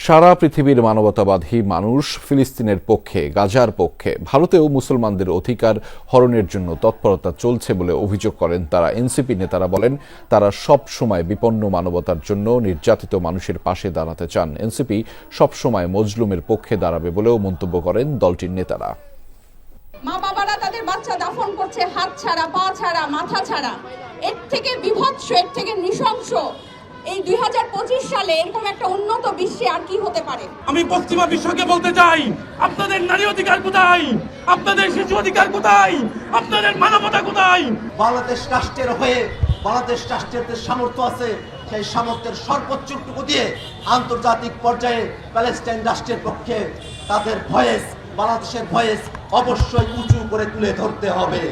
[SPEAKER 1] সারা পৃথিবীর মানবতাবাদী মানুষ ফিলিস্তিনের পক্ষে, গাজার পক্ষে। ভারতেও মুসলমানদের অধিকার হরণের জন্য তৎপরতা চলছে বলে অভিযোগ করেন তারা। এনসিপি নেতারা বলেন, তারা সব সময় বিপন্ন মানবতার জন্য নির্যাতিত মানুষের পাশে দাঁড়াতে চান। এনসিপি সব সময় মজলুমের পক্ষে দাঁড়াবে বলেও মন্তব্য করেন দলটির নেতারা।
[SPEAKER 25] মা বাবারা তাদের বাচ্চা দাফন করছে হাত ছাড়া, পা ছাড়া, মাথা ছাড়া। এর থেকে বিভৎস, এর থেকে নৃশংস এই 2025 সালে এরকম একটা উন্নত বিশ্বে আর কি হতে পারে?
[SPEAKER 8] আমি পশ্চিমা বিশ্বকে বলতে চাই, আপনাদের নারী অধিকার কোথায়? আপনাদের শিশু অধিকার কোথায়? আপনাদের মানবতা কোথায়?
[SPEAKER 10] বাংলাদেশ রাষ্ট্রের হয়ে, বাংলাদেশ রাষ্ট্রের সামর্থ্য আছে, সেই সামর্থ্যের সর্বোচ্চটুকু দিয়ে আন্তর্জাতিক পর্যায়ে প্যালেস্টাইন রাষ্ট্রের পক্ষে তাদের ভয়েস, বাংলাদেশের ভয়েস অবশ্যই উঁচু করে তুলে ধরতে হবে।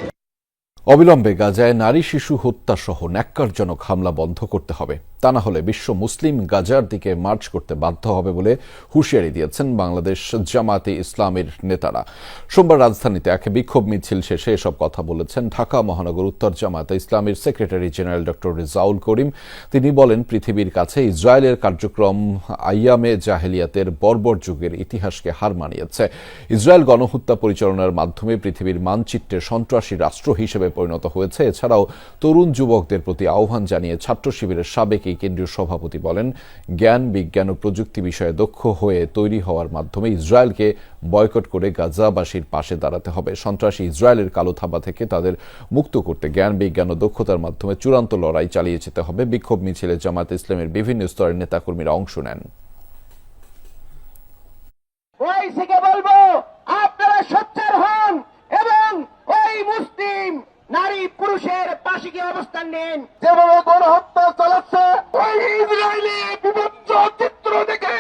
[SPEAKER 1] অবিলম্বে গাজায় নারী শিশু হত্যা সহ ন্যাক্কারজনক হামলা বন্ধ করতে হবে, তা না হলে বিশ্ব মুসলিম গাজার দিকে মার্চ করতে বাধ্য হবে বলে হুঁশিয়ারি দিয়েছেন বাংলাদেশ জামায়াতে ইসলামীর নেতারা। সোমবার রাজধানীতে এক বিক্ষোভ মিছিল শেষে এসব কথা বলেছেন ঢাকা মহানগর উত্তর জামায়াতে ইসলামীর secretary general doctor Rezaul Karim. তিনি বলেন, পৃথিবীর কাছে ইসরায়েলের কার্যক্রম আইয়ামে জাহেলিয়াতের বর্বর যুগের ইতিহাসকে হার মানিয়েছে। ইসরায়েল গণহত্যা পরিচালনার মাধ্যমে পৃথিবীর মানচিত্রে সন্ত্রাসী রাষ্ট্র হিসেবে পরিণত হয়েছে। এছাড়াও তরুণ যুবকদের প্রতি আহ্বান জানিয়ে ছাত্র শিবিরের সাবেক এই কেন্দ্রীয় সভাপতি বলেন, জ্ঞান বিজ্ঞান ও প্রযুক্তি বিষয়ে দক্ষ হয়ে তৈরি হওয়ার মাধ্যমে ইসরায়েলকে বয়কট করে গাজাবাসীর পাশে দাঁড়াতে হবে। সন্ত্রাসী ইসরায়েলের কালো থাবা থেকে তাদের মুক্ত করতে জ্ঞান বিজ্ঞান ও দক্ষতার মাধ্যমে চূড়ান্ত লড়াই চালিয়ে যেতে হবে। বিক্ষোভ মিছিলে জামায়াতে ইসলামের বিভিন্ন স্তরের নেতাকর্মীরা অংশ নেন।
[SPEAKER 13] বলবো, আপনারা সোচ্চার হন এবং ওই মুসলিম নারী পুরুষের পাশে গিয়ে অবস্থান নেন। যেভাবে গণহত্যা চালাচ্ছে ওই ইসরায়েলি বিভৎস চিত্র দেখে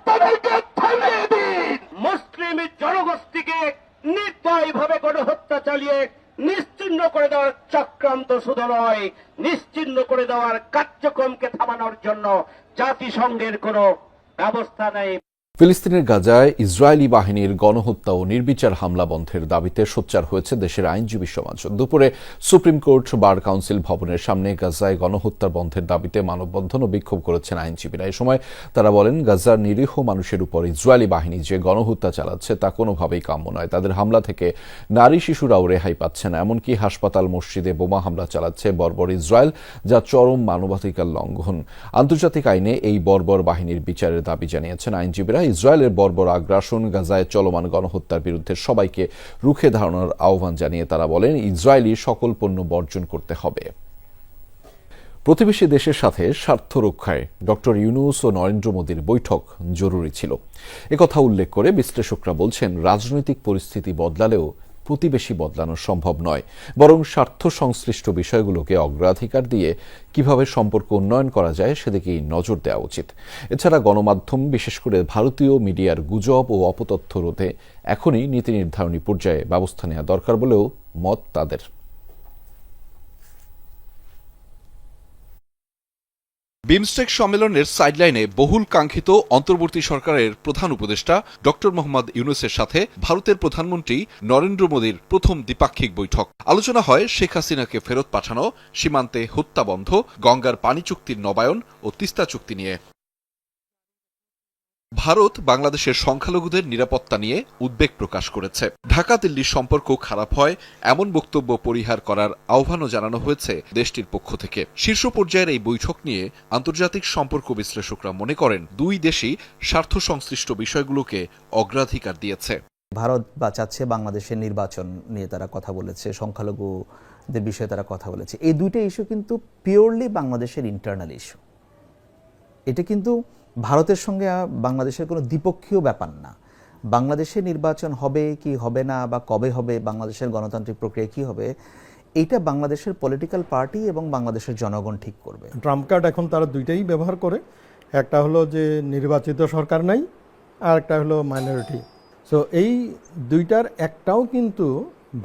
[SPEAKER 13] তাদেরকে থামিয়ে দিন। মুসলিম জনগোষ্ঠীকে নির্দয়ভাবে গণহত্যা চালিয়ে নিশ্চিহ্ন করে দেওয়ার চক্রান্ত শুধু নয়, নিশ্চিহ্ন করে দেওয়ার কার্যক্রমকে থামানোর জন্য জাতিসংঘের কোনো ব্যবস্থা নেই।
[SPEAKER 1] ফিলিস্তিনের গাজায় ইসরায়েলি বাহিনীর গণহত্যা ও নির্বিচার হামলা বন্ধের দাবিতে সোচ্চার হয়েছে দেশের আইনজীবী সমাজ। দুপুরে সুপ্রিম কোর্ট বার কাউন্সিল ভবনের সামনে গাজায় গণহত্যা বন্ধের দাবিতে মানববন্ধন ও বিক্ষোভ করেছেন আইনজীবীরা। এই সময় তারা বলেন, গাজার নিরীহ মানুষের উপর ইসরায়েলি বাহিনী যে গণহত্যা চালাচ্ছে তা কোনোভাবেই কাম্য নয়। তাদের হামলা থেকে নারী শিশুরাও রেহাই পাচ্ছে না। এমনকি হাসপাতাল মসজিদে বোমা হামলা চালাচ্ছে বর্বর ইসরায়েল, যা চরম মানবাধিকার লঙ্ঘন। আন্তর্জাতিক আইনে এই বর্বর বাহিনীর বিচারের দাবি জানিয়েছেন আইনজীবীরা। ইসরায়েলের বর্বর আগ্রাসন, গাজায় চলমান গণহত্যার বিরুদ্ধে সবাইকে রুখে দাঁড়ানোর আহ্বান জানিয়ে তারা বলেন, ইসরায়েলি সকল পণ্য বর্জন করতে হবে। প্রতিবেশী দেশের সাথে স্বার্থ রক্ষায় ডক্টর ইউনূস ও নরেন্দ্র মোদীর বৈঠক জরুরি ছিল। একথা উল্লেখ করে বিশ্লেষকরা বলছেন, রাজনৈতিক পরিস্থিতি বদলালেও প্রতিবেশী বদলানো সম্ভব নয়, বরং স্বার্থ সংশ্লিষ্ট বিষয়গুলোকে অগ্রাধিকার দিয়ে কিভাবে সম্পর্ক উন্নয়ন করা যায় সেদিকেই নজর দেওয়া উচিত। এছাড়া গণমাধ্যম, বিশেষ করে ভারতীয় মিডিয়ার গুজব ও অপতথ্য রোধে এখনই নীতি নির্ধারণী পর্যায়ে ব্যবস্থা নেওয়া দরকার বলেও মত তাদের।
[SPEAKER 3] বিমস্টেক সম্মেলনের সাইডলাইনে বহুল কাঙ্ক্ষিত অন্তর্বর্তী সরকারের প্রধান উপদেষ্টা ডক্টর মোহাম্মদ ইউনূসের সাথে ভারতের প্রধানমন্ত্রী নরেন্দ্র মোদীর প্রথম দ্বিপাক্ষিক বৈঠক। আলোচনা হয় শেখ হাসিনাকে ফেরত পাঠানো, সীমান্তে হত্যা বন্ধ, গঙ্গার পানি চুক্তির নবায়ন ও তিস্তা চুক্তি নিয়ে। ভারত বাংলাদেশের সংখ্যালঘুদের নিরাপত্তা নিয়ে উদ্বেগ প্রকাশ করেছে। ঢাকা দিল্লির সম্পর্ক খারাপ হয় এমন বক্তব্য পরিহার করার আহ্বানও জানানো হয়েছে দেশটির পক্ষ থেকে। শীর্ষ পর্যায়ের এই বৈঠক নিয়ে আন্তর্জাতিক সম্পর্ক বিশ্লেষকরা মনে করেন, দুই দেশই স্বার্থ সংশ্লিষ্ট বিষয়গুলোকে অগ্রাধিকার দিয়েছে।
[SPEAKER 4] ভারত চাচ্ছে বাংলাদেশের নির্বাচন নিয়ে তারা কথা বলেছে, সংখ্যালঘুদের বিষয়ে তারা কথা বলেছে। এই দুইটা ইস্যু কিন্তু পিওরলি বাংলাদেশের ইন্টারনাল ইস্যু। এটা কিন্তু ভারতের সঙ্গে বাংলাদেশের কোনো দ্বিপক্ষীয় ব্যাপার না। বাংলাদেশের নির্বাচন হবে কি হবে না বা কবে হবে, বাংলাদেশের গণতান্ত্রিক প্রক্রিয়া কি হবে, এইটা বাংলাদেশের পলিটিক্যাল পার্টি এবং বাংলাদেশের জনগণ ঠিক করবে।
[SPEAKER 5] ট্রাম্প কার্ড এখন তারা দুইটাই ব্যবহার করে, একটা হলো যে নির্বাচিত সরকার নাই, আর একটা হলো মাইনরিটি। সো এই দুইটার একটাও কিন্তু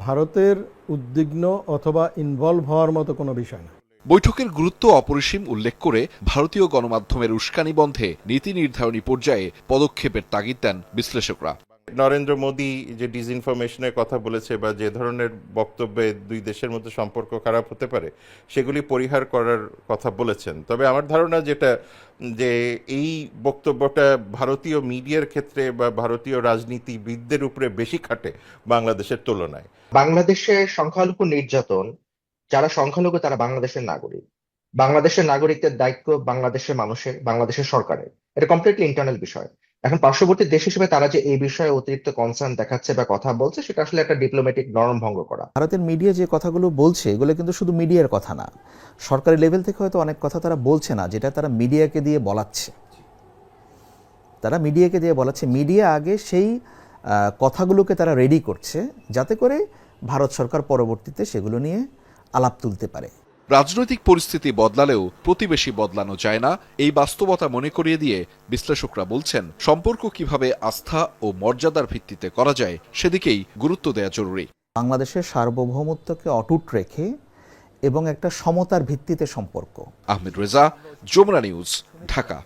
[SPEAKER 5] ভারতের উদ্বিগ্ন অথবা ইনভলভ হওয়ার মতো কোনো বিষয় না।
[SPEAKER 3] বৈঠকের গুরুত্ব অপরিসীম উল্লেখ করে ভারতীয় গণমাধ্যমের উস্কানি বন্ধে নীতি নির্ধারণী পর্যায়ে পদক্ষেপের তাগিদ দেন বিশ্লেষকরা।
[SPEAKER 11] নরেন্দ্র মোদী যে ডিসইনফরমেশনের কথা বলেছে বা যে ধরনের বক্তব্যে দুই দেশের মধ্যে সম্পর্ক খারাপ হতে পারে সেগুলি পরিহার করার কথা বলেছেন। তবে আমার ধারণা যেটা, যে এই বক্তব্যটা ভারতীয় মিডিয়ার ক্ষেত্রে বা ভারতীয় রাজনীতিবিদদের উপরে বেশি খাটে বাংলাদেশের তুলনায়।
[SPEAKER 12] বাংলাদেশের সংখ্যালঘু নির্যাতন, যারা সংখ্যালঘু তারা বাংলাদেশের নাগরিক। বাংলাদেশের নাগরিকদের দায়িত্ব বাংলাদেশের মানুষের, বাংলাদেশের সরকারের। এটা কমপ্লিটলি ইন্টারনাল বিষয়। এখন পার্শ্ববর্তী দেশ হিসেবে তারা যে এই বিষয়ে অতিরিক্ত কনসার্ন দেখাচ্ছে বা কথা বলছে, সেটা আসলে একটা ডিপ্লোম্যাটিক নরম ভঙ্গ করা।
[SPEAKER 4] ভারতের মিডিয়া যে কথাগুলো বলছে এগুলো কিন্তু শুধু মিডিয়ার কথা না, সরকারি লেভেল থেকে হয়তো অনেক কথা তারা বলছে না, যেটা তারা মিডিয়াকে দিয়ে বলাচ্ছে। মিডিয়া আগে সেই কথাগুলোকে তারা রেডি করছে, যাতে করে ভারত সরকার পরবর্তীতে সেগুলো নিয়ে আলাপ তুলতে পারে।
[SPEAKER 3] রাজনৈতিক পরিস্থিতি বদলালেও প্রতিবেশী বদলানো যায় না, এই বাস্তবতা মনে করিয়ে দিয়ে বিশ্লেষকরা বলছেন, সম্পর্ক কিভাবে আস্থা ও মর্যাদার ভিত্তিতে করা যায় সেদিকেই গুরুত্ব দেওয়া জরুরি।
[SPEAKER 4] বাংলাদেশের সার্বভৌমত্বকে অটুট রেখে এবং একটা সমতার ভিত্তিতে সম্পর্ক।
[SPEAKER 3] আহমেদ রেজা, যমুনা নিউজ, ঢাকা।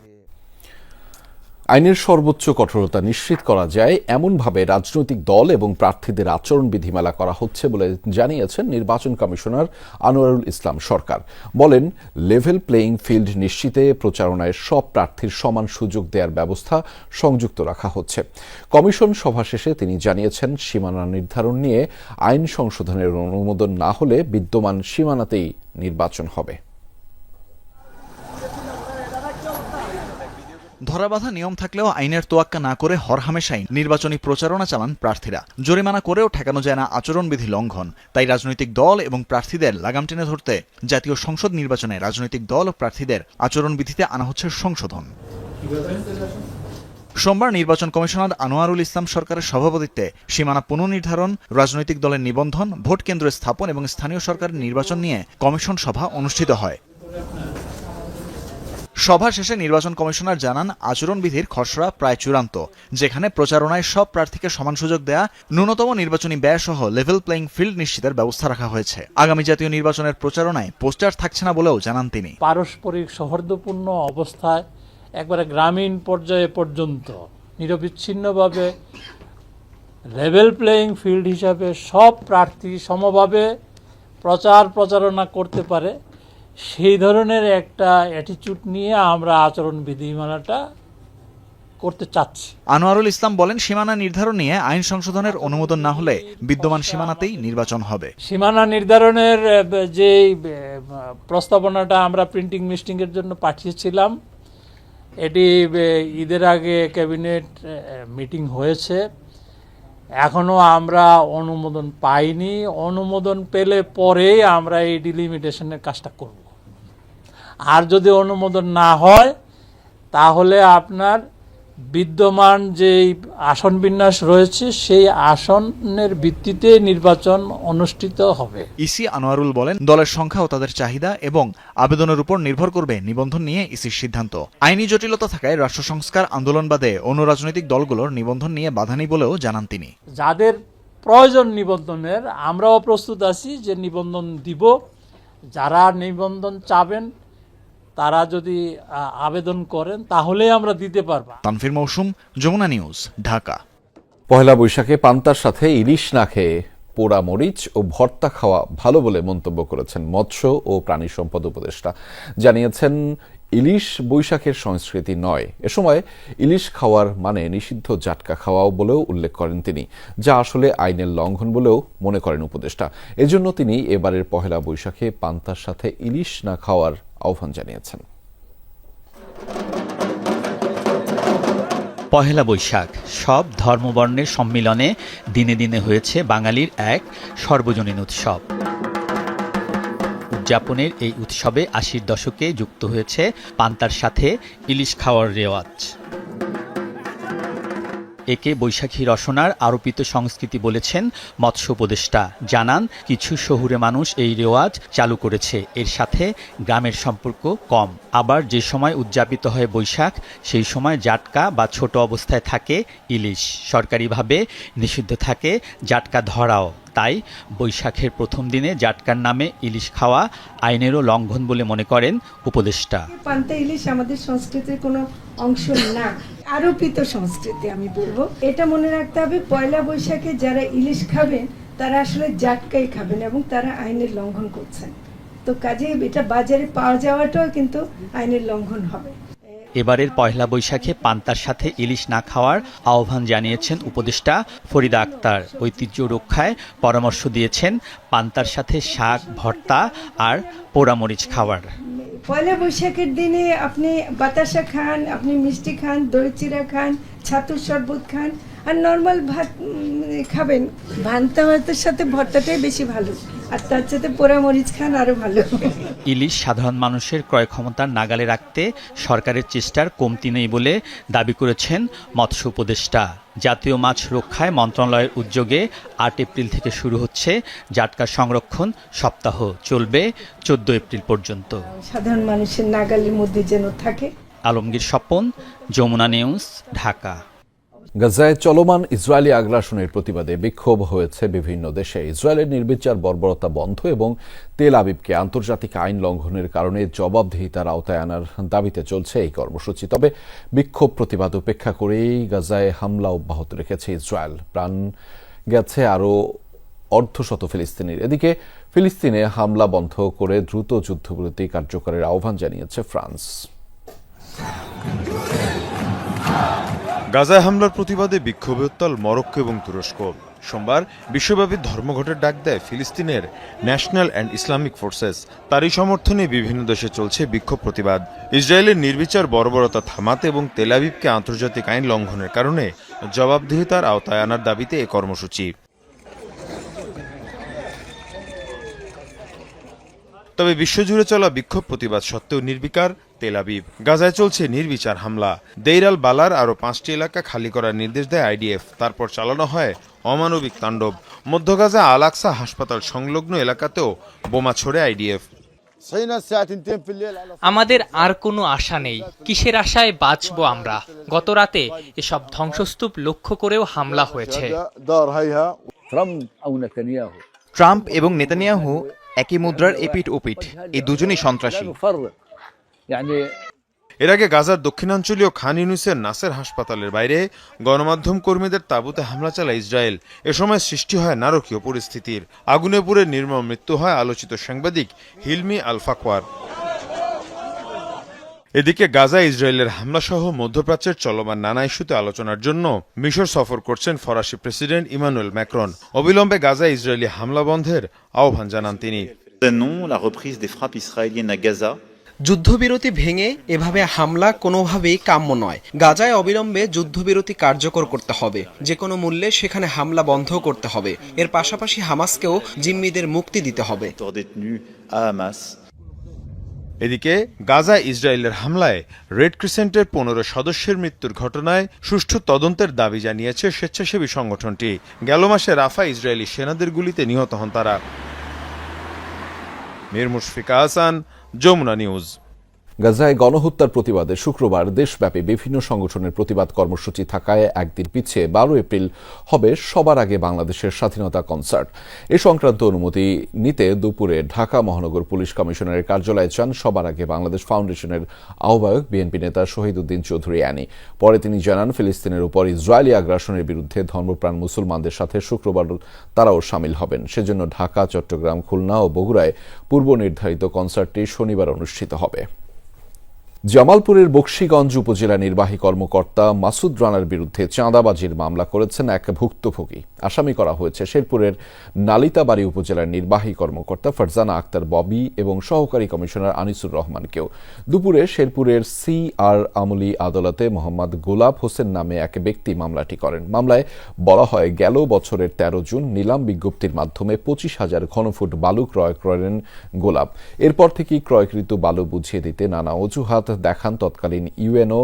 [SPEAKER 1] আইনের সর্বোচ্চ কঠোরতা নিশ্চিত করা যায় এমনভাবে রাজনৈতিক দল এবং প্রার্থীদের আচরণ বিধিমালা করা হচ্ছে বলে জানিয়েছেন নির্বাচন কমিশনার আনোয়ারুল ইসলাম সরকার। বলেন, লেভেল প্লেয়িং ফিল্ড নিশ্চিতে প্রচারণায় সব প্রার্থীর সমান সুযোগ দেওয়ার ব্যবস্থা সংযুক্ত রাখা হচ্ছে। কমিশন সভা শেষে তিনি জানিয়েছেন, সীমানা নির্ধারণ নিয়ে আইন সংশোধনের অনুমোদন না হলে বিদ্যমান সীমানাতেই নির্বাচন হবে।
[SPEAKER 14] ধরাবাঁধা নিয়ম থাকলেও আইনের তোয়াক্কা না করে হরহামেশাই নির্বাচনী প্রচারণা চালান প্রার্থীরা। জরিমানা করেও ঠেকানো যায় না আচরণবিধি লঙ্ঘন। তাই রাজনৈতিক দল এবং প্রার্থীদের লাগাম টেনে ধরতে জাতীয় সংসদ নির্বাচনে রাজনৈতিক দল ও প্রার্থীদের আচরণবিধিতে আনা হচ্ছে সংশোধন। সোমবার নির্বাচন কমিশনার আনোয়ারুল ইসলাম সরকারের সভাপতিত্বে সীমানা পুনর্নির্ধারণ, রাজনৈতিক দলের নিবন্ধন, ভোট কেন্দ্র স্থাপন এবং স্থানীয় সরকারের নির্বাচন নিয়ে কমিশন সভা অনুষ্ঠিত হয়। সভা শেষে নির্বাচন কমিশনার জানান, আচরণবিধির খসড়া প্রায় চূড়ান্ত, যেখানে প্রচারণায় সব প্রার্থীকে সমান সুযোগ দেয়া, ন্যূনতম নির্বাচনী ব্যয় সহ লেভেল প্লেইং ফিল্ড নিশ্চিতের ব্যবস্থা রাখা হয়েছে। আগামী জাতীয় নির্বাচনের প্রচারণায় পোস্টার থাকছে না বলেও জানান তিনি।
[SPEAKER 15] পারস্পরিক সৌহার্দ্যপূর্ণ অবস্থায় একবারে গ্রামীণ পর্যায়ে পর্যন্ত নিরবিচ্ছিন্নভাবে লেভেল প্লেইং ফিল্ড হিসাবে সব প্রার্থী সমভাবে প্রচারণা করতে পারে, সেই ধরনের একটা অ্যাটিটিউড নিয়ে আমরা আচরণ বিধিমালাটা করতে চাচ্ছি।
[SPEAKER 14] আনোয়ারুল ইসলাম বলেন, সীমানা নির্ধারণ নিয়ে আইন সংশোধনের অনুমোদন না হলে বিদ্যমান সীমানাতেই নির্বাচন হবে।
[SPEAKER 15] সীমানা নির্ধারণের যে প্রস্তাবনাটা আমরা প্রিন্টিং মিস্টিংয়ের জন্য পাঠিয়েছিলাম, এটি ঈদের আগে ক্যাবিনেট মিটিং হয়েছে, এখনো আমরা অনুমোদন পাইনি। অনুমোদন পেলে পরেই আমরা এই ডিলিমিটেশনের কাজটা করব। আর যদি অনুমোদন না হয় তাহলে আপনার বিদ্যমান যে আসন বিন্যাস রয়েছে সেই আসনের ভিত্তিতে নির্বাচন অনুষ্ঠিত হবে।
[SPEAKER 14] ইসি আনোয়ারুল বলেন, দলের সংখ্যা ও তাদের চাহিদা এবং আবেদনের উপর নির্ভর করবে নিবন্ধন নিয়ে ইসির সিদ্ধান্ত। আইনি জটিলতা থাকায় রাষ্ট্র সংস্কার আন্দোলন বাদে অন্য রাজনৈতিক দলগুলোর নিবন্ধন নিয়ে বাধা নেই বলেও জানান তিনি।
[SPEAKER 15] যাদের প্রয়োজন নিবন্ধনের, আমরাও প্রস্তুত আছি যে নিবন্ধন দিব। যারা নিবন্ধন চাবেন তারা যদি আবেদন করেন তাহলে আমরা দিতে পারব।
[SPEAKER 14] তানফির মৌসুম, যমুনা নিউজ, ঢাকা।
[SPEAKER 1] পহেলা বৈশাখে পান্তার সাথে ইলিশ না খেয়ে পোড়া মরিচ ও ভর্তা খাওয়া ভালো বলে মন্তব্য করেছেন মৎস্য ও প্রাণী সম্পদ উপদেষ্টা। জানিয়েছেন, ইলিশ বৈশাখের সংস্কৃতি নয়। এ সময় ইলিশ খাওয়ার মানে নিষিদ্ধ জাটকা খাওয়াও বলেও উল্লেখ করেন তিনি, যা আসলে আইনের লঙ্ঘন বলেও মনে করেন উপদেষ্টা। এজন্য তিনি এবারের পহেলা বৈশাখে পান্তার সাথে ইলিশ না খাওয়ার আহ্বান জানিয়েছেন।
[SPEAKER 16] পহেলা বৈশাখ সব ধর্মবর্ণের সম্মিলনে দিনে দিনে হয়েছে বাঙালির এক সর্বজনীন উৎসব। উদযাপনের এই উৎসবে ৮০-র দশকে যুক্ত হয়েছে পান্তার সাথে ইলিশ খাওয়ার রেওয়াজ। একে বৈশাখী রসনার আরোপিত সংস্কৃতি বলেছেন মৎস্য উপদেষ্টা। জানান, কিছু শহুরে মানুষ এই রেওয়াজ চালু করেছে, এর সাথে গ্রামের সম্পর্ক কম। আবার যে সময় উদযাপিত হয় বৈশাখ, সেই সময় জাটকা বা ছোট অবস্থায় থাকে ইলিশ। সরকারিভাবে নিষিদ্ধ থাকে জাটকা ধরাও। তাই বৈশাখের প্রথম দিনে জাটকার নামে ইলিশ খাওয়া আইনেরও লঙ্ঘন বলে মনে করেন উপদেষ্টা।
[SPEAKER 17] পান্তা ইলিশ আমাদের সংস্কৃতির কোনো অংশ না, আরোপিত সংস্কৃতি আমি বলবো। এটা মনে রাখতে হবে, পয়লা বৈশাখে যারা ইলিশ খাবেন তারা আসলে জাটকাই খাবেন এবং তারা আইনের লঙ্ঘন করছেন। তো কাজে এটা বাজারে পাওয়া যাওয়াটাও কিন্তু আইনের লঙ্ঘন হবে।
[SPEAKER 16] এবারের পয়লা বৈশাখে পান্তার সাথে ইলিশ না খাওয়ার আহ্বান জানিয়েছেন উপদেষ্টা ফরিদা আক্তার। ঐতিহ্য রক্ষায় পরামর্শ দিয়েছেন পান্তার সাথে শাক, ভর্তা আর পোড়ামরিচ খাওয়ার।
[SPEAKER 17] পয়লা বৈশাখের দিনে আপনি বাতাসা খান, আপনি মিষ্টি খান, দই চিড়া খান, ছাতুর শরবত খান, আর নর্মাল ভাত খাবেন। ভান্তা ভাতের সাথে ভর্তাটাই বেশি ভালো, আর তার সাথে পোড়ামরিচ খান আরো ভালো।
[SPEAKER 16] ইলিশ সাধারণ মানুষের ক্রয় ক্ষমতার নাগালে রাখতে সরকারের চেষ্টার কমতি নেই বলে দাবি করেছেন মৎস্য উপদেষ্টা। জাতীয় মাছ রক্ষায় মন্ত্রণালয়ের উদ্যোগে ৮ এপ্রিল থেকে শুরু হচ্ছে জাটকা সংরক্ষণ সপ্তাহ, চলবে ১৪ এপ্রিল পর্যন্ত।
[SPEAKER 17] সাধারণ মানুষের নাগালের মধ্যে যেন থাকে।
[SPEAKER 16] আলমগীর স্বপন, যমুনা নিউজ, ঢাকা।
[SPEAKER 1] গাজায় চলমান ইসরায়েলি আগ্রাসনের প্রতিবাদে বিক্ষোভ হয়েছে বিভিন্ন দেশে। ইসরায়েলের নির্বিচার বর্বরতা বন্ধ এবং তেল আবিবকে আন্তর্জাতিক আইন লঙ্ঘনের কারণে জবাবদিহিতার আওতায় আনার দাবিতে চলছে এই কর্মসূচি। তবে বিক্ষোভ প্রতিবাদ উপেক্ষা করেই গাজায় হামলা অব্যাহত রেখেছে ইসরায়েল। প্রাণ গেছে আরও অর্ধশত ফিলিস্তিনির। এদিকে ফিলিস্তিনে হামলা বন্ধ করে দ্রুত যুদ্ধবিরতি কার্যকরের আহ্বান জানিয়েছে ফ্রান্স।
[SPEAKER 18] গাজায় হামলার প্রতিবাদে বিক্ষোভে উত্তাল মরক্কো এবং তুরস্ক। সোমবার বিশ্বব্যাপী ধর্মঘটের ডাক দেয় ফিলিস্তিনের ন্যাশনাল অ্যান্ড ইসলামিক ফোর্সেস। তারই সমর্থনে বিভিন্ন দেশে চলছে বিক্ষোভ প্রতিবাদ। ইসরায়েলের নির্বিচার বর্বরতা থামাতে এবং তেল আবিবকে আন্তর্জাতিক আইন লঙ্ঘনের কারণে জবাবদিহিতার আওতায় আনার দাবিতে এ কর্মসূচি। তবে বিশ্বজুড়ে চলা বিক্ষোভ প্রতিবাদ সত্ত্বেও নির্বিকার তেল আবিব। গাজায় চলছে নির্বিচার হামলা। দেইর আল বালার আরও 5টি এলাকা খালি করার নির্দেশ দেয় আইডিএফ। তারপর চালানো হয় অমানবিক তাণ্ডব। মধ্য গাজা আল আকসা হাসপাতাল সংলগ্ন এলাকাতেও বোমা ছোড়ে আইডিএফ।
[SPEAKER 19] আমাদের আর কোনো আশা নেই। কিসের আশায় বাঁচবো আমরা? গত রাতে এসব ধ্বংসস্তূপ লক্ষ্য করেও হামলা হয়েছে।
[SPEAKER 20] ট্রাম্প এবং নেতানিয়াহু একই মুদ্রার এপিঠ ওপিঠ। এই দুজনই সন্ত্রাসী।
[SPEAKER 18] এর আগে গাজার দক্ষিণাঞ্চলীয় খান ইউনিসের নাসের হাসপাতালের বাইরে গণমাধ্যম কর্মীদের তাঁবুতে হামলা চালায় ইসরায়েল। এ সময় সৃষ্টি হয় নারকীয় পরিস্থিতির। আগুনে পুড়ে নির্মম মৃত্যু হয় আলোচিত সাংবাদিক হিলমি আল ফাকওয়ার। এদিকে গাজায় ইসরায়েলের হামলাসহ মধ্যপ্রাচ্যের চলমান নানা ইস্যুতে আলোচনার জন্য মিশর সফর করছেন ফরাসি প্রেসিডেন্ট ইমানুয়েল ম্যাক্রন। অবিলম্বে গাজায় ইসরায়েলি হামলা বন্ধের আহ্বান জানান তিনি।
[SPEAKER 21] যুদ্ধবিরতি ভেঙে এভাবে হামলা কোনোভাবেই কাম্য নয়। গাজায় অবিলম্বে যুদ্ধবিরতি কার্যকর করতে হবে। যে কোনো মূল্যে সেখানে হামলা বন্ধ করতে হবে। এর পাশাপাশি হামাসকেও জিম্মিদের মুক্তি দিতে হবে।
[SPEAKER 18] এদিকে গাজায় ইসরায়েলের হামলায় রেড ক্রিসেন্টের 15 সদস্যের মৃত্যুর ঘটনায় সুষ্ঠু তদন্তের দাবি জানিয়েছে স্বেচ্ছাসেবী সংগঠনটি। গেল মাসে রাফা ইসরায়েলি সেনাদের গুলিতে নিহত হন তারা। মীর মুশফিকা হাসান, যমুনা নিউজ।
[SPEAKER 1] গাজায় গণহত্যার প্রতিবাদে শুক্রবার দেশব্যাপী বিভিন্ন সংগঠনের প্রতিবাদ কর্মসূচি থাকায় একদিন পিছিয়ে 12 এপ্রিল হবে সবার আগে বাংলাদেশের স্বাধীনতা কনসার্ট। এ সংক্রান্ত অনুমতি নিতে দুপুরে ঢাকা মহানগর পুলিশ কমিশনারের কার্যালয়ে যান সবার আগে বাংলাদেশ ফাউন্ডেশনের আহ্বায়ক বিএনপি নেতা শহীদ উদ্দিন চৌধুরী অ্যানি। পরে তিনি জানান, ফিলিস্তিনের উপর ইসরায়েলি আগ্রাসনের বিরুদ্ধে ধর্মপ্রাণ মুসলমানদের সাথে শুক্রবার তারাও সামিল হবেন। সেজন্য ঢাকা, চট্টগ্রাম, খুলনা ও বগুড়ায় পূর্ব নির্ধারিত কনসার্টটি শনিবার অনুষ্ঠিত হবে। জামালপুরের বকশীগঞ্জ উপজেলা নির্বাহী কর্মকর্তা মাসুদ রানার বিরুদ্ধে চাঁদাবাজির মামলা করেছেন এক ভুক্তভোগী। আসামি করা হয়েছে শেরপুরের নালিতাবাড়ী উপজেলার নির্বাহী কর্মকর্তা ফারজানা আক্তার ববি এবং সহকারী কমিশনার আনিসুর রহমানকেও। দুপুরে শেরপুরের CR আমলি আদালতে মোহাম্মদ গোলাপ হোসেন নামে এক ব্যক্তি মামলাটি করেন। মামলায় বলা হয়, গেল বছরের 13 জুন নিলাম বিজ্ঞপ্তির মাধ্যমে 25,000 ঘনফুট বালু ক্রয় করেন গোলাপ। এরপর থেকেই ক্রয়কৃত বালু বুঝিয়ে দিতে নানা অজুহাত দেখান তৎকালীন ইউএনও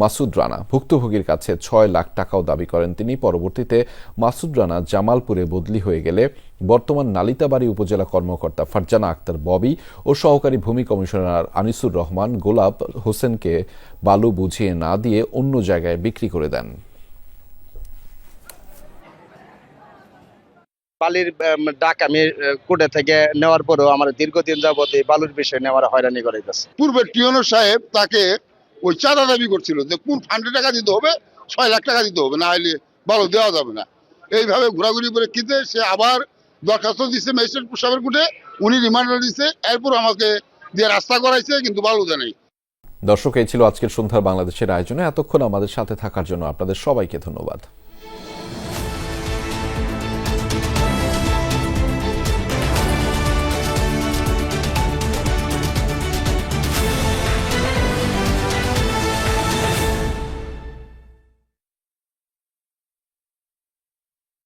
[SPEAKER 1] মাসুদ রানা। ভুক্তভোগীর কাছে 6 লাখ টাকাও দাবি করেন তিনি। পরবর্তীতে মাসুদ রানা জামালপুরে বদলি হয়ে গেলে বর্তমান নালিতাবাড়ী উপজেলা কর্মকর্তা ফারজানা আক্তার ববি ও সহকারী ভূমি কমিশনার আনিসুর রহমান গোলাপ হোসেনকে বালু বুঝিয়ে না দিয়ে অন্য জায়গায় বিক্রি করে দেন।
[SPEAKER 22] বালির ডাক আমি কোর্টে থেকে নেওয়ার পরেও আমার দীর্ঘদিন যাবত এই বালুর বিষয়ে নেওয়ার হয়রানি করাইতেছে।
[SPEAKER 23] পূর্বে টিওনো সাহেব তাকে ওই চাঁদা দাবি করছিল যে কোন ফান্ডে টাকা দিতে হবে, 6 লাখ টাকা দিতে হবে, না হলে বালু দেওয়া যাবে না। এইভাবে ঘোরাঘুরি করে কিনতে সে আবার দরখাস্ত দিচ্ছে ম্যাজিস্ট্রেট সাহেবের কোর্টে, উনি রিমান্ডার দিচ্ছে, এরপর আমাকে দিয়ে রাস্তা করাইছে, কিন্তু বালু দেয় নাই।
[SPEAKER 1] দর্শক, এই ছিল আজকের সন্ধ্যার বাংলাদেশের আয়োজনে। এতক্ষণ আমাদের সাথে থাকার জন্য আপনাদের সবাইকে ধন্যবাদ।